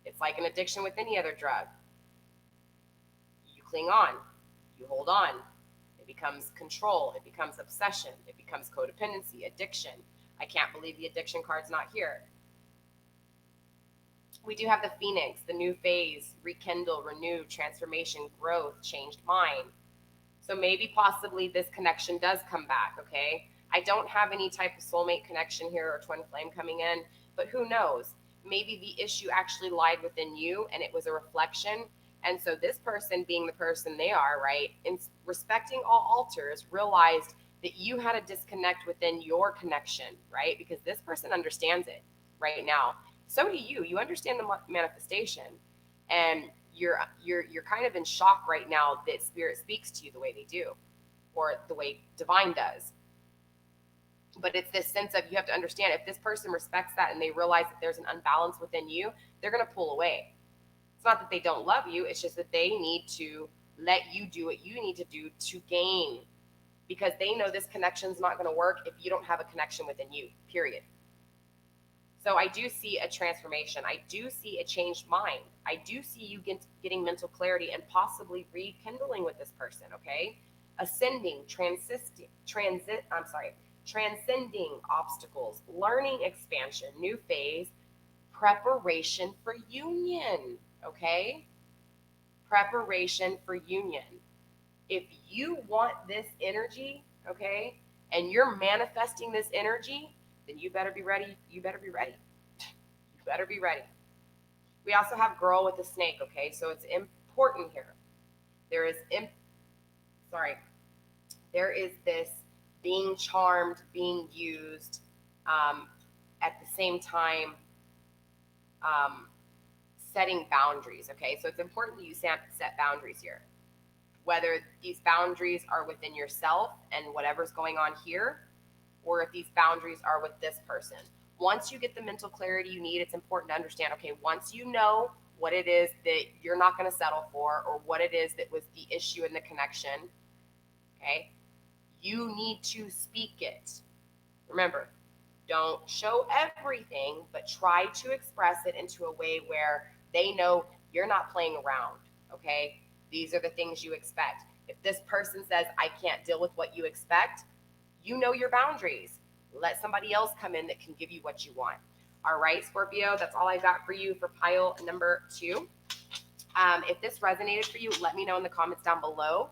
It's like an addiction with any other drug. You cling on. You hold on. It becomes control. It becomes obsession. It becomes codependency, addiction. I can't believe the addiction card's not here. We do have the phoenix, the new phase, rekindle, renew, transformation, growth, changed mind. So maybe possibly this connection does come back, okay? I don't have any type of soulmate connection here or twin flame coming in, but who knows? Maybe the issue actually lied within you and it was a reflection. And so this person, being the person they are, right, in respecting all altars, realized that you had a disconnect within your connection, right? Because this person understands it right now. So do you. You understand the manifestation, and you're kind of in shock right now that spirit speaks to you the way they do, or the way divine does. But it's this sense of, you have to understand, if this person respects that and they realize that there's an unbalance within you, they're going to pull away. It's not that they don't love you. It's just that they need to let you do what you need to do to gain, because they know this connection is not going to work if you don't have a connection within you, period. So I do see a transformation. I do see a changed mind. I do see you getting mental clarity and possibly rekindling with this person, okay? Ascending, transcending obstacles, learning expansion, new phase, preparation for union, okay? Preparation for union. If you want this energy, okay, and you're manifesting this energy, then you better be ready. You better be ready. better be ready. We also have girl with a snake, okay? So it's important here. There is, there is this being charmed, being used, at the same time, setting boundaries, okay? So it's important that you set boundaries here. Whether these boundaries are within yourself and whatever's going on here, or if these boundaries are with this person. Once you get the mental clarity you need, it's important to understand, okay, once you know what it is that you're not going to settle for, or what it is that was the issue in the connection, okay, you need to speak it. Remember, don't show everything, but try to express it into a way where they know you're not playing around, okay? These are the things you expect. If this person says, I can't deal with what you expect, you know your boundaries. Let somebody else come in that can give you what you want. All right, Scorpio, that's all I got for you for pile number 2. If this resonated for you, let me know in the comments down below.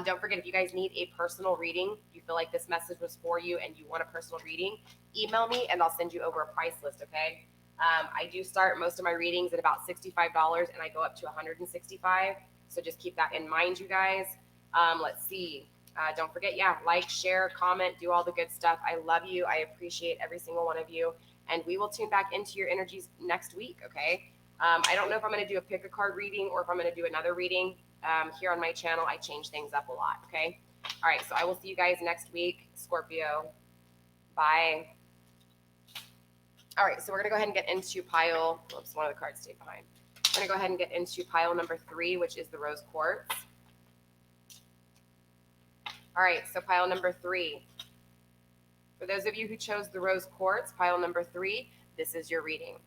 Don't forget, if you guys need a personal reading, you feel like this message was for you and you want a personal reading, email me and I'll send you over a price list, okay? I do start most of my readings at about $65 and I go up to $165. So just keep that in mind, you guys. Let's see. Don't forget, like, share, comment, do all the good stuff. I love you. I appreciate every single one of you. And we will tune back into your energies next week, okay? I don't know if I'm going to do a pick a card reading or if I'm going to do another reading. Here on my channel, I change things up a lot, okay? All right, so I will see you guys next week, Scorpio. Bye. All right, so we're going to go ahead and get into pile, whoops, one of the cards stayed behind. We're going to go ahead and get into pile number 3, which is the rose quartz. All right, so pile number 3. For those of you who chose the rose quartz, pile number 3, this is your reading.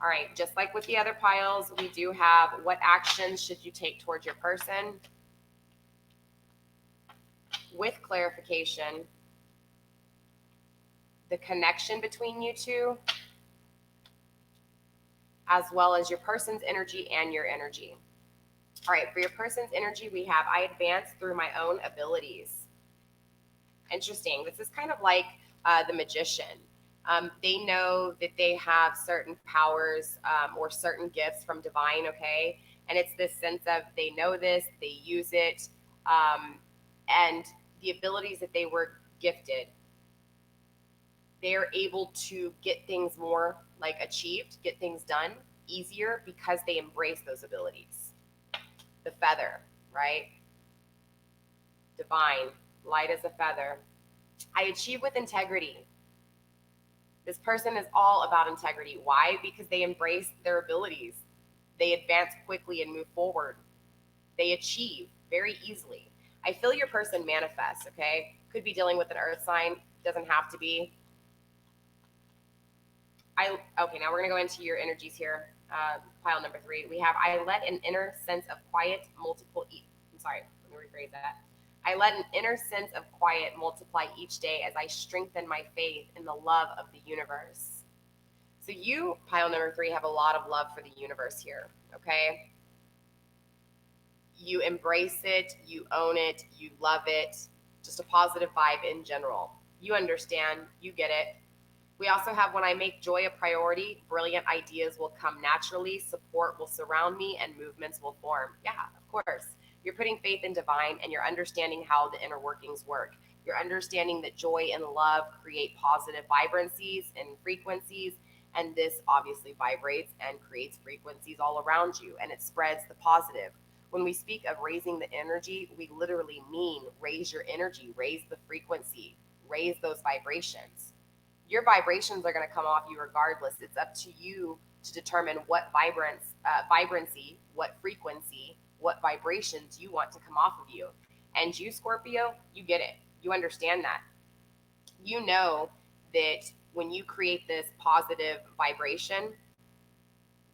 All right, just like with the other piles, we do have what actions should you take towards your person, with clarification, the connection between you two, as well as your person's energy and your energy. All right, for your person's energy, we have I advance through my own abilities. Interesting. This is kind of like the magician. They know that they have certain powers or certain gifts from divine, okay? And it's this sense of they know this, they use it, and the abilities that they were gifted, they're able to get things more like achieved, get things done easier because they embrace those abilities. The feather, right? Divine, light as a feather. I achieve with integrity. This person is all about integrity. Why? Because they embrace their abilities. They advance quickly and move forward. They achieve very easily. I feel your person manifests, okay? Could be dealing with an earth sign. Doesn't have to be. Okay, now we're going to go into your energies here. Pile number 3. We have, I let an inner sense of quiet let me rephrase that. I let an inner sense of quiet multiply each day as I strengthen my faith in the love of the universe. So you, pile number 3, have a lot of love for the universe here, okay? You embrace it, you own it, you love it, just a positive vibe in general. You understand, you get it. We also have when I make joy a priority, brilliant ideas will come naturally, support will surround me, and movements will form. Yeah, of course. You're putting faith in divine and you're understanding how the inner workings work. You're understanding that joy and love create positive vibrancies and frequencies, and this obviously vibrates and creates frequencies all around you, and it spreads the positive. When we speak of raising the energy, we literally mean raise your energy, raise the frequency, raise those vibrations. Your vibrations are going to come off you regardless. It's up to you to determine what vibrancy, what frequency, what vibrations you want to come off of you. And you, Scorpio, you get it. You understand that. You know that when you create this positive vibration,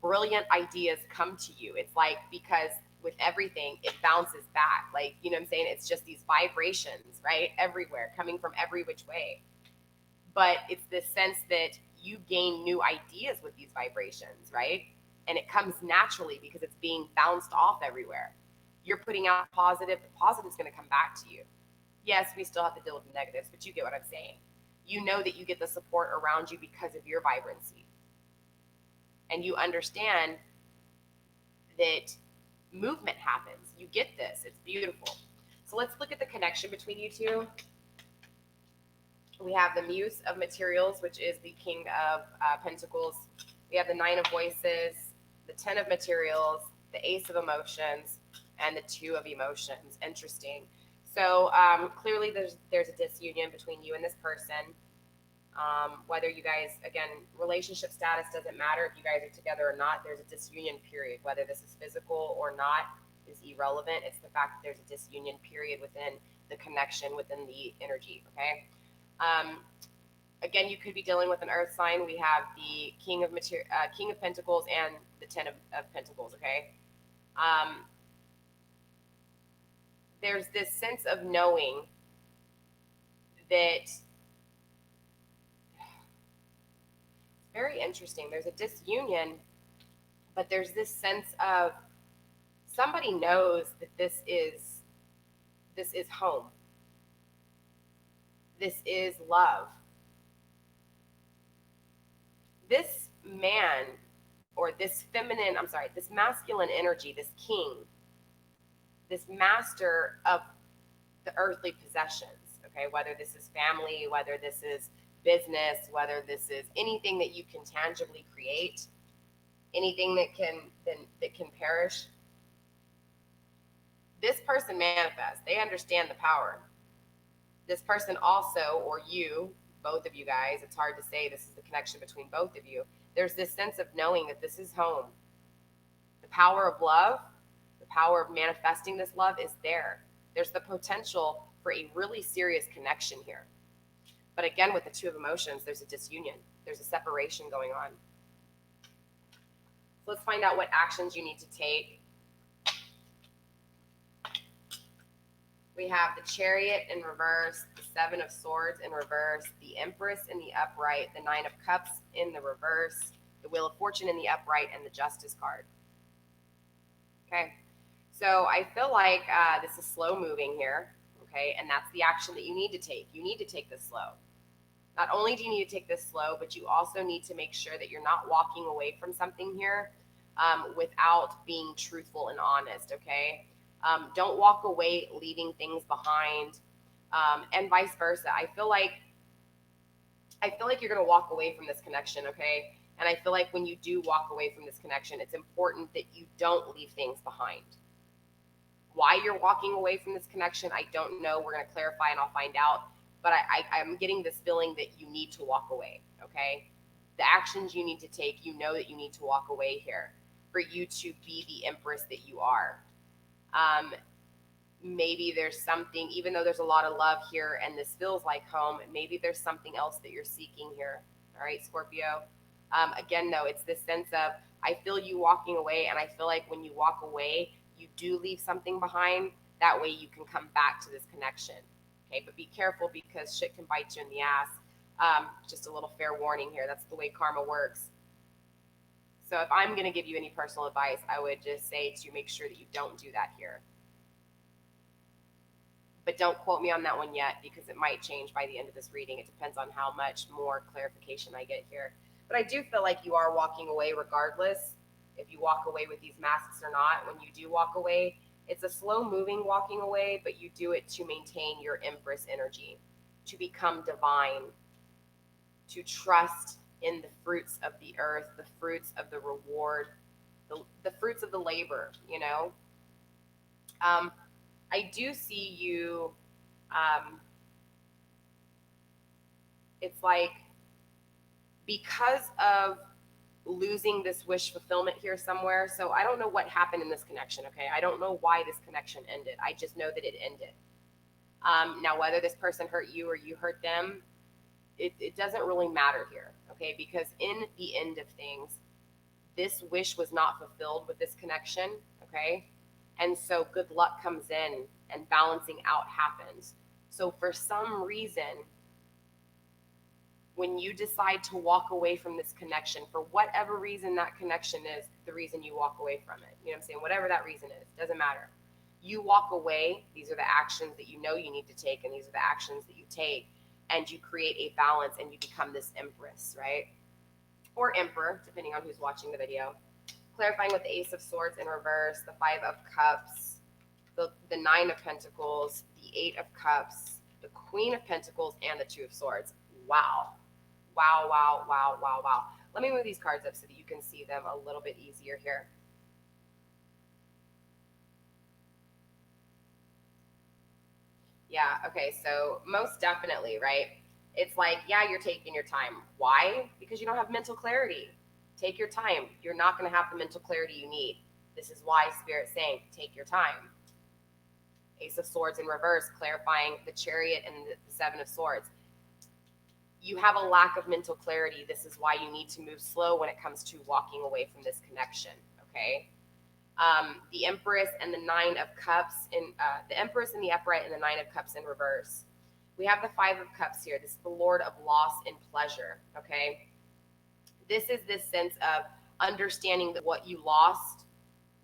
brilliant ideas come to you. It's like, because with everything, it bounces back. Like, you know what I'm saying? It's just these vibrations, right? Everywhere, coming from every which way. But it's this sense that you gain new ideas with these vibrations, right? And it comes naturally because it's being bounced off everywhere. You're putting out positive, the positive's going to come back to you. Yes, we still have to deal with the negatives, but you get what I'm saying. you know that you get the support around you because of your vibrancy. And you understand that movement happens. You get this. It's beautiful. So let's look at the connection between you two. We have the Muse of Materials, which is the King of Pentacles. We have the Nine of Voices, the Ten of Materials, the Ace of Emotions, and the Two of Emotions. Interesting. So clearly there's a disunion between you and this person. Whether you guys, again, relationship status doesn't matter. If you guys are together or not, there's a disunion period. Whether this is physical or not is irrelevant. It's the fact that there's a disunion period within the connection, within the energy, okay? Again, you could be dealing with an earth sign. We have the King of Pentacles and the Ten of Pentacles, okay? There's this sense of knowing that very interesting. There's a disunion, but there's this sense of somebody knows that this is home. This is love. This man, or this feminine, this masculine energy, this king, this master of the earthly possessions, okay, whether this is family, whether this is business, whether this is anything that you can tangibly create, anything that can perish. This person manifests. They understand the power. This person also, or you, both of you guys, it's hard to say this is the connection between both of you. There's this sense of knowing that this is home. The power of love, the power of manifesting this love is there. There's the potential for a really serious connection here. But again, with the Two of Emotions, there's a disunion. There's a separation going on. So let's find out what actions you need to take. We have the Chariot in reverse, the Seven of Swords in reverse, the Empress in the upright, the Nine of Cups in the reverse, the Wheel of Fortune in the upright, and the Justice card. Okay, so I feel like this is slow moving here, okay, and that's the action that you need to take. You need to take this slow. Not only do you need to take this slow, but you also need to make sure that you're not walking away from something here without being truthful and honest, okay? Don't walk away leaving things behind, and vice versa. I feel like you're going to walk away from this connection, okay? And I feel like when you do walk away from this connection, it's important that you don't leave things behind. Why you're walking away from this connection, I don't know. We're going to clarify and I'll find out. But I'm getting this feeling that you need to walk away, okay? The actions you need to take, you know that you need to walk away here for you to be the Empress that you are. Maybe there's something, even though there's a lot of love here and this feels like home, maybe there's something else that you're seeking here. All right, Scorpio. Again, though, it's this sense of, I feel you walking away, and I feel like when you walk away, you do leave something behind. That way you can come back to this connection. Okay, but be careful because shit can bite you in the ass. Just a little fair warning here. That's the way karma works. So if I'm going to give you any personal advice, I would just say to make sure that you don't do that here. But don't quote me on that one yet because it might change by the end of this reading. It depends on how much more clarification I get here. But I do feel like you are walking away regardless if you walk away with these masks or not. When you do walk away, it's a slow moving walking away, but you do it to maintain your Empress energy, to become divine, to trust in the fruits of the earth, the fruits of the reward, the fruits of the labor, you know. I do see you, it's like because of losing this wish fulfillment here somewhere. So I don't know what happened in this connection, okay? I don't know why this connection ended. I just know that it ended. Now, whether this person hurt you or you hurt them, it doesn't really matter here, okay? Because in the end of things, this wish was not fulfilled with this connection, okay? And so good luck comes in and balancing out happens. So for some reason, when you decide to walk away from this connection, for whatever reason that connection is, the reason you walk away from it, you know what I'm saying? Whatever that reason is, doesn't matter. You walk away, these are the actions that you know you need to take, and these are the actions that you take and you create a balance and you become this empress, right? Or emperor, depending on who's watching the video. Clarifying with the Ace of Swords in reverse, the Five of Cups, the Nine of Pentacles, the Eight of Cups, the Queen of Pentacles, and the Two of Swords. Wow. Wow, wow, wow, wow, wow. Let me move these cards up so that you can see them a little bit easier here. Yeah, okay, so most definitely, right? It's like, yeah, you're taking your time. Why? Because you don't have mental clarity. Take your time. You're not going to have the mental clarity you need. This is why Spirit's saying, take your time. Ace of Swords in reverse, clarifying the Chariot and the Seven of Swords. You have a lack of mental clarity. This is why you need to move slow when it comes to walking away from this connection, okay? The Empress and the Nine of Cups in the Empress in the upright and the Nine of Cups in reverse. We have the Five of Cups here. This is the Lord of loss and pleasure, okay? This is this sense of understanding that what you lost,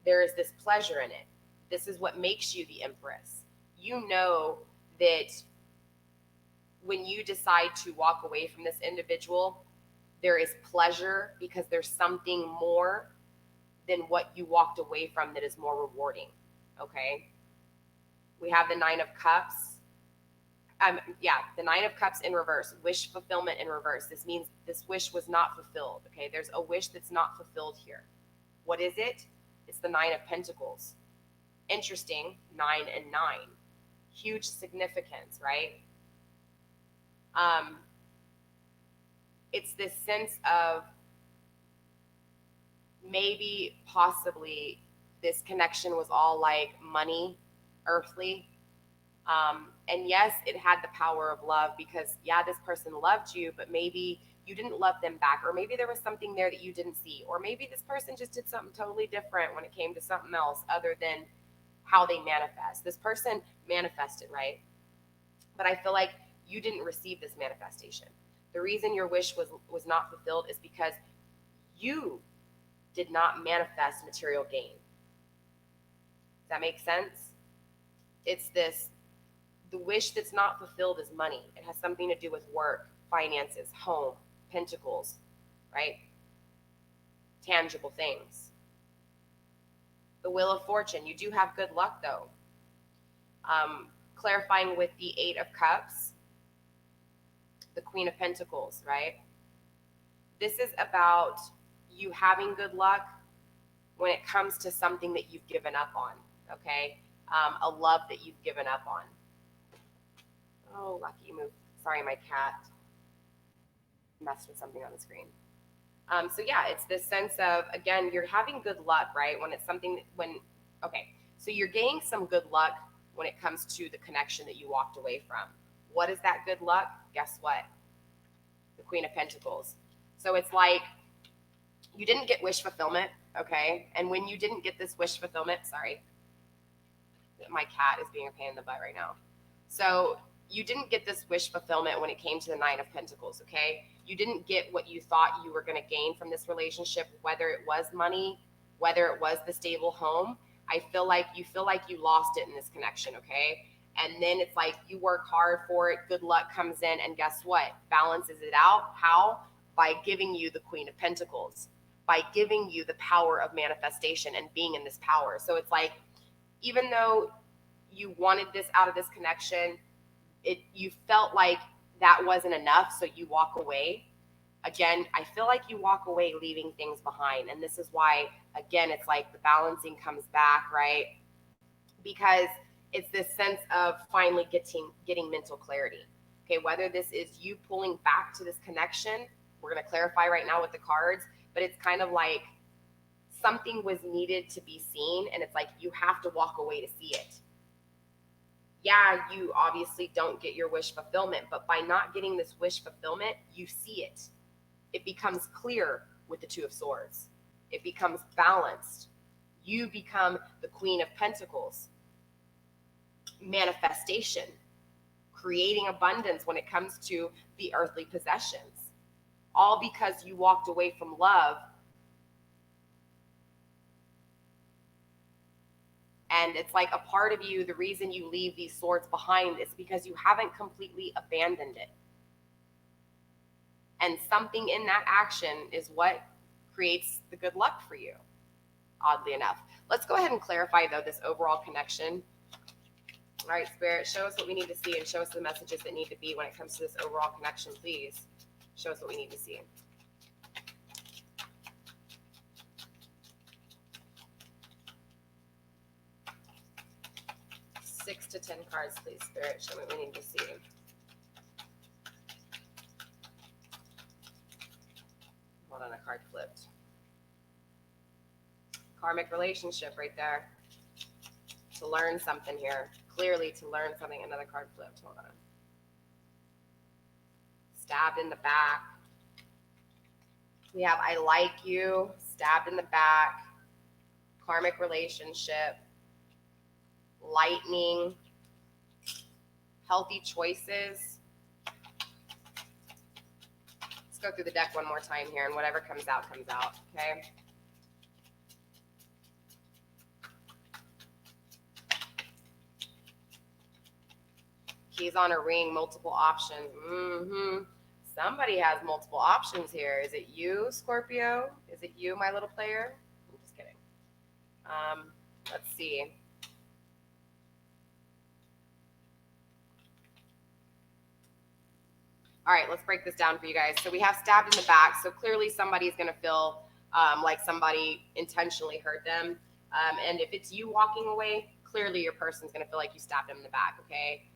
there is this pleasure in it. This is what makes you the Empress. You know that when you decide to walk away from this individual, there is pleasure because there's something more than what you walked away from that is more rewarding, okay? We have the Nine of Cups. The Nine of Cups in reverse, wish fulfillment in reverse. This means this wish was not fulfilled, okay? There's a wish that's not fulfilled here. What is it? It's the Nine of Pentacles. Interesting, 9 and 9. Huge significance, right? It's this sense of maybe possibly this connection was all like money, earthly. And yes, it had the power of love because, yeah, this person loved you, but maybe you didn't love them back, or maybe there was something there that you didn't see, or maybe this person just did something totally different when it came to something else other than how they manifest. This person manifested, right? But I feel like you didn't receive this manifestation. The reason your wish was not fulfilled is because you did not manifest material gain. Does that make sense? It's this, the wish that's not fulfilled is money. It has something to do with work, finances, home, pentacles, right? Tangible things. The Wheel of Fortune. You do have good luck though. Clarifying with the Eight of Cups, the Queen of Pentacles, right? This is about you having good luck when it comes to something that you've given up on, okay? A love that you've given up on. Oh, lucky move. Sorry, my cat messed with something on the screen. So yeah, it's this sense of, again, you're having good luck, right? When it's something, so you're gaining some good luck when it comes to the connection that you walked away from. What is that good luck? Guess what? The Queen of Pentacles. So it's like you didn't get wish fulfillment, okay? And when you didn't get this wish fulfillment, sorry, my cat is being a pain in the butt right now. So you didn't get this wish fulfillment when it came to the Nine of Pentacles, okay? You didn't get what you thought you were going to gain from this relationship, whether it was money, whether it was the stable home. I feel like you lost it in this connection, okay? And then it's like you work hard for it, good luck comes in, and guess what? Balances it out. How? By giving you the Queen of Pentacles, by giving you the power of manifestation and being in this power. So it's like, even though you wanted this out of this connection, you felt like that wasn't enough, so you walk away. Again, I feel like you walk away leaving things behind. And this is why, again, it's like the balancing comes back, right? Because it's this sense of finally getting mental clarity. Okay, whether this is you pulling back to this connection, we're going to clarify right now with the cards, but it's kind of like something was needed to be seen, and it's like you have to walk away to see it. Yeah, you obviously don't get your wish fulfillment, but by not getting this wish fulfillment, you see it. It becomes clear with the Two of Swords. It becomes balanced. You become the Queen of Pentacles. Manifestation, creating abundance when it comes to the earthly possessions. All because you walked away from love. And it's like a part of you, the reason you leave these swords behind is because you haven't completely abandoned it. And something in that action is what creates the good luck for you, oddly enough. Let's go ahead and clarify, though, this overall connection. All right, Spirit, show us what we need to see and show us the messages that need to be when it comes to this overall connection, please. Show us what we need to see. Six to 10 cards, please, Spirit. Show me what we need to see. Hold on, a card flipped. Karmic relationship right there. To learn something here. Clearly to learn something. Another card flipped. Hold on. Stabbed in the back. We have I like you. Stabbed in the back. Karmic relationship. Lightning. Healthy choices. Let's go through the deck one more time here, and whatever comes out, okay? Keys on a ring, multiple options. Somebody has multiple options here. Is it you, Scorpio? Is it you, my little player? I'm just kidding. Let's see. All right, let's break this down for you guys. So we have stabbed in the back. So clearly somebody's going to feel like somebody intentionally hurt them. And if it's you walking away, clearly your person's going to feel like you stabbed them in the back, okay?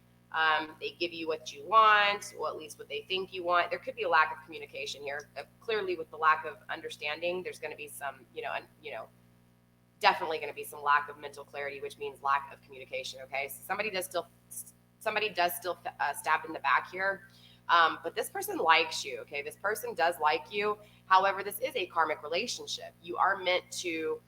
They give you what you want, or at least what they think you want. There could be a lack of communication here. Clearly, with the lack of understanding, there's going to be some, definitely going to be some lack of mental clarity, which means lack of communication. Okay, so somebody does still stab in the back here, but this person likes you. Okay, this person does like you. However, this is a karmic relationship. You are meant to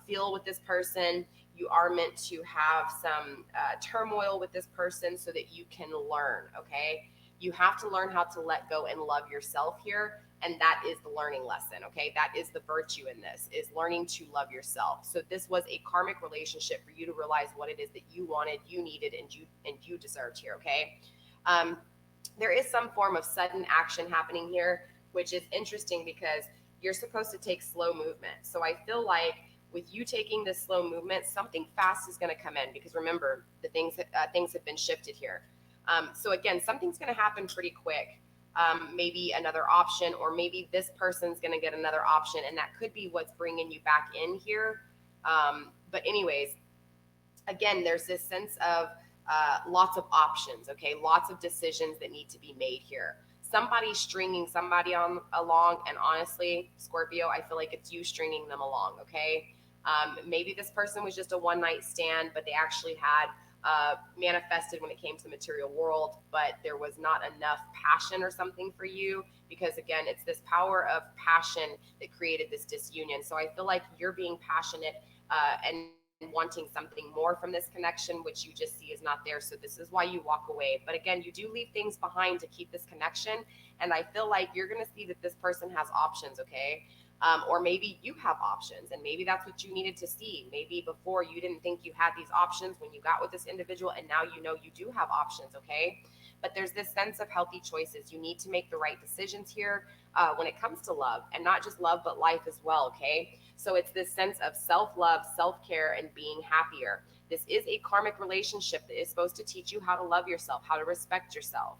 feel with this person. You are meant to have some turmoil with this person so that you can learn, okay? You have to learn how to let go and love yourself here, and that is the learning lesson, okay? That is the virtue in this, is learning to love yourself. So this was a karmic relationship for you to realize what it is that you wanted, you needed, and you deserved here, okay? There is some form of sudden action happening here, which is interesting because you're supposed to take slow movement. So I feel like with you taking this slow movement, something fast is going to come in, because remember, the things have been shifted here. So again, something's going to happen pretty quick. Maybe another option, or maybe this person's going to get another option, and that could be what's bringing you back in here. But anyways, again, there's this sense of lots of options, okay? Lots of decisions that need to be made here. Somebody's stringing somebody along, and honestly, Scorpio, I feel like it's you stringing them along, okay? Maybe this person was just a one-night stand, but they actually had manifested when it came to the material world, but there was not enough passion or something for you, because again, it's this power of passion that created this disunion. So I feel like you're being passionate and wanting something more from this connection, which you just see is not there. So this is why you walk away. But again, you do leave things behind to keep this connection. And I feel like you're going to see that this person has options, okay? Or maybe you have options, and maybe that's what you needed to see. Maybe before you didn't think you had these options when you got with this individual, and now you know you do have options, okay? But there's this sense of healthy choices. You need to make the right decisions here when it comes to love, and not just love, but life as well, okay? So it's this sense of self-love, self-care, and being happier. This is a karmic relationship that is supposed to teach you how to love yourself, how to respect yourself.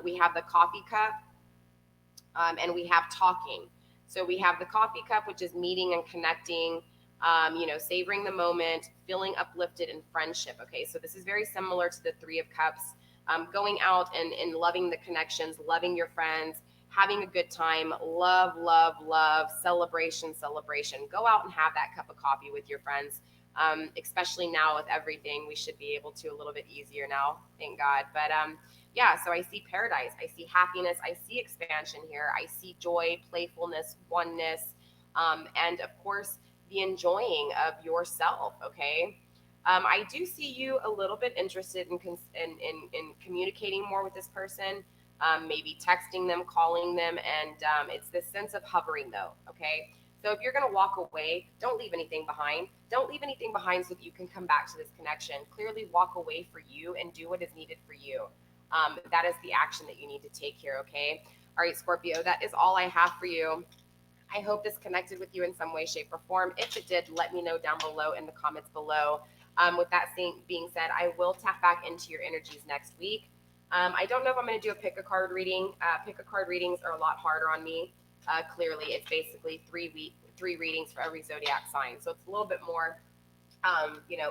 We have the coffee cup, and we have talking. So we have the coffee cup, which is meeting and connecting, savoring the moment, feeling uplifted, and friendship. Okay, so this is very similar to the Three of Cups, going out and loving the connections, loving your friends, having a good time, love, love, love, celebration, celebration. Go out and have that cup of coffee with your friends, especially now with everything. We should be able to a little bit easier now, thank God. But yeah, so I see paradise, I see happiness, I see expansion here, I see joy, playfulness, oneness, and of course, the enjoying of yourself, okay? I do see you a little bit interested in communicating more with this person, maybe texting them, calling them, and it's this sense of hovering though, okay? So if you're going to walk away, don't leave anything behind. Don't leave anything behind so that you can come back to this connection. Clearly walk away for you and do what is needed for you. That is the action that you need to take here, okay? All right, Scorpio, that is all I have for you. I hope this connected with you in some way, shape, or form. If it did, let me know down below in the comments below. With that being said, I will tap back into your energies next week. I don't know if I'm going to do a pick a card reading. Pick a card readings are a lot harder on me. Clearly, it's basically three readings for every zodiac sign, so it's a little bit more,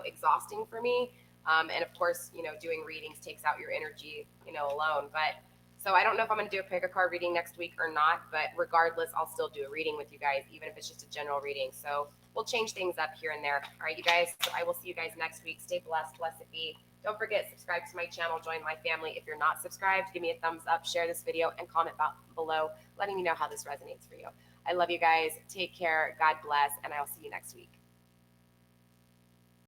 exhausting for me. And of course, doing readings takes out your energy, alone. But so I don't know if I'm going to do a pick a card reading next week or not, but regardless, I'll still do a reading with you guys, even if it's just a general reading. So we'll change things up here and there. All right, you guys. So I will see you guys next week. Stay blessed. Blessed be. Don't forget, subscribe to my channel. Join my family. If you're not subscribed, give me a thumbs up, share this video, and comment below letting me know how this resonates for you. I love you guys. Take care. God bless. And I'll see you next week.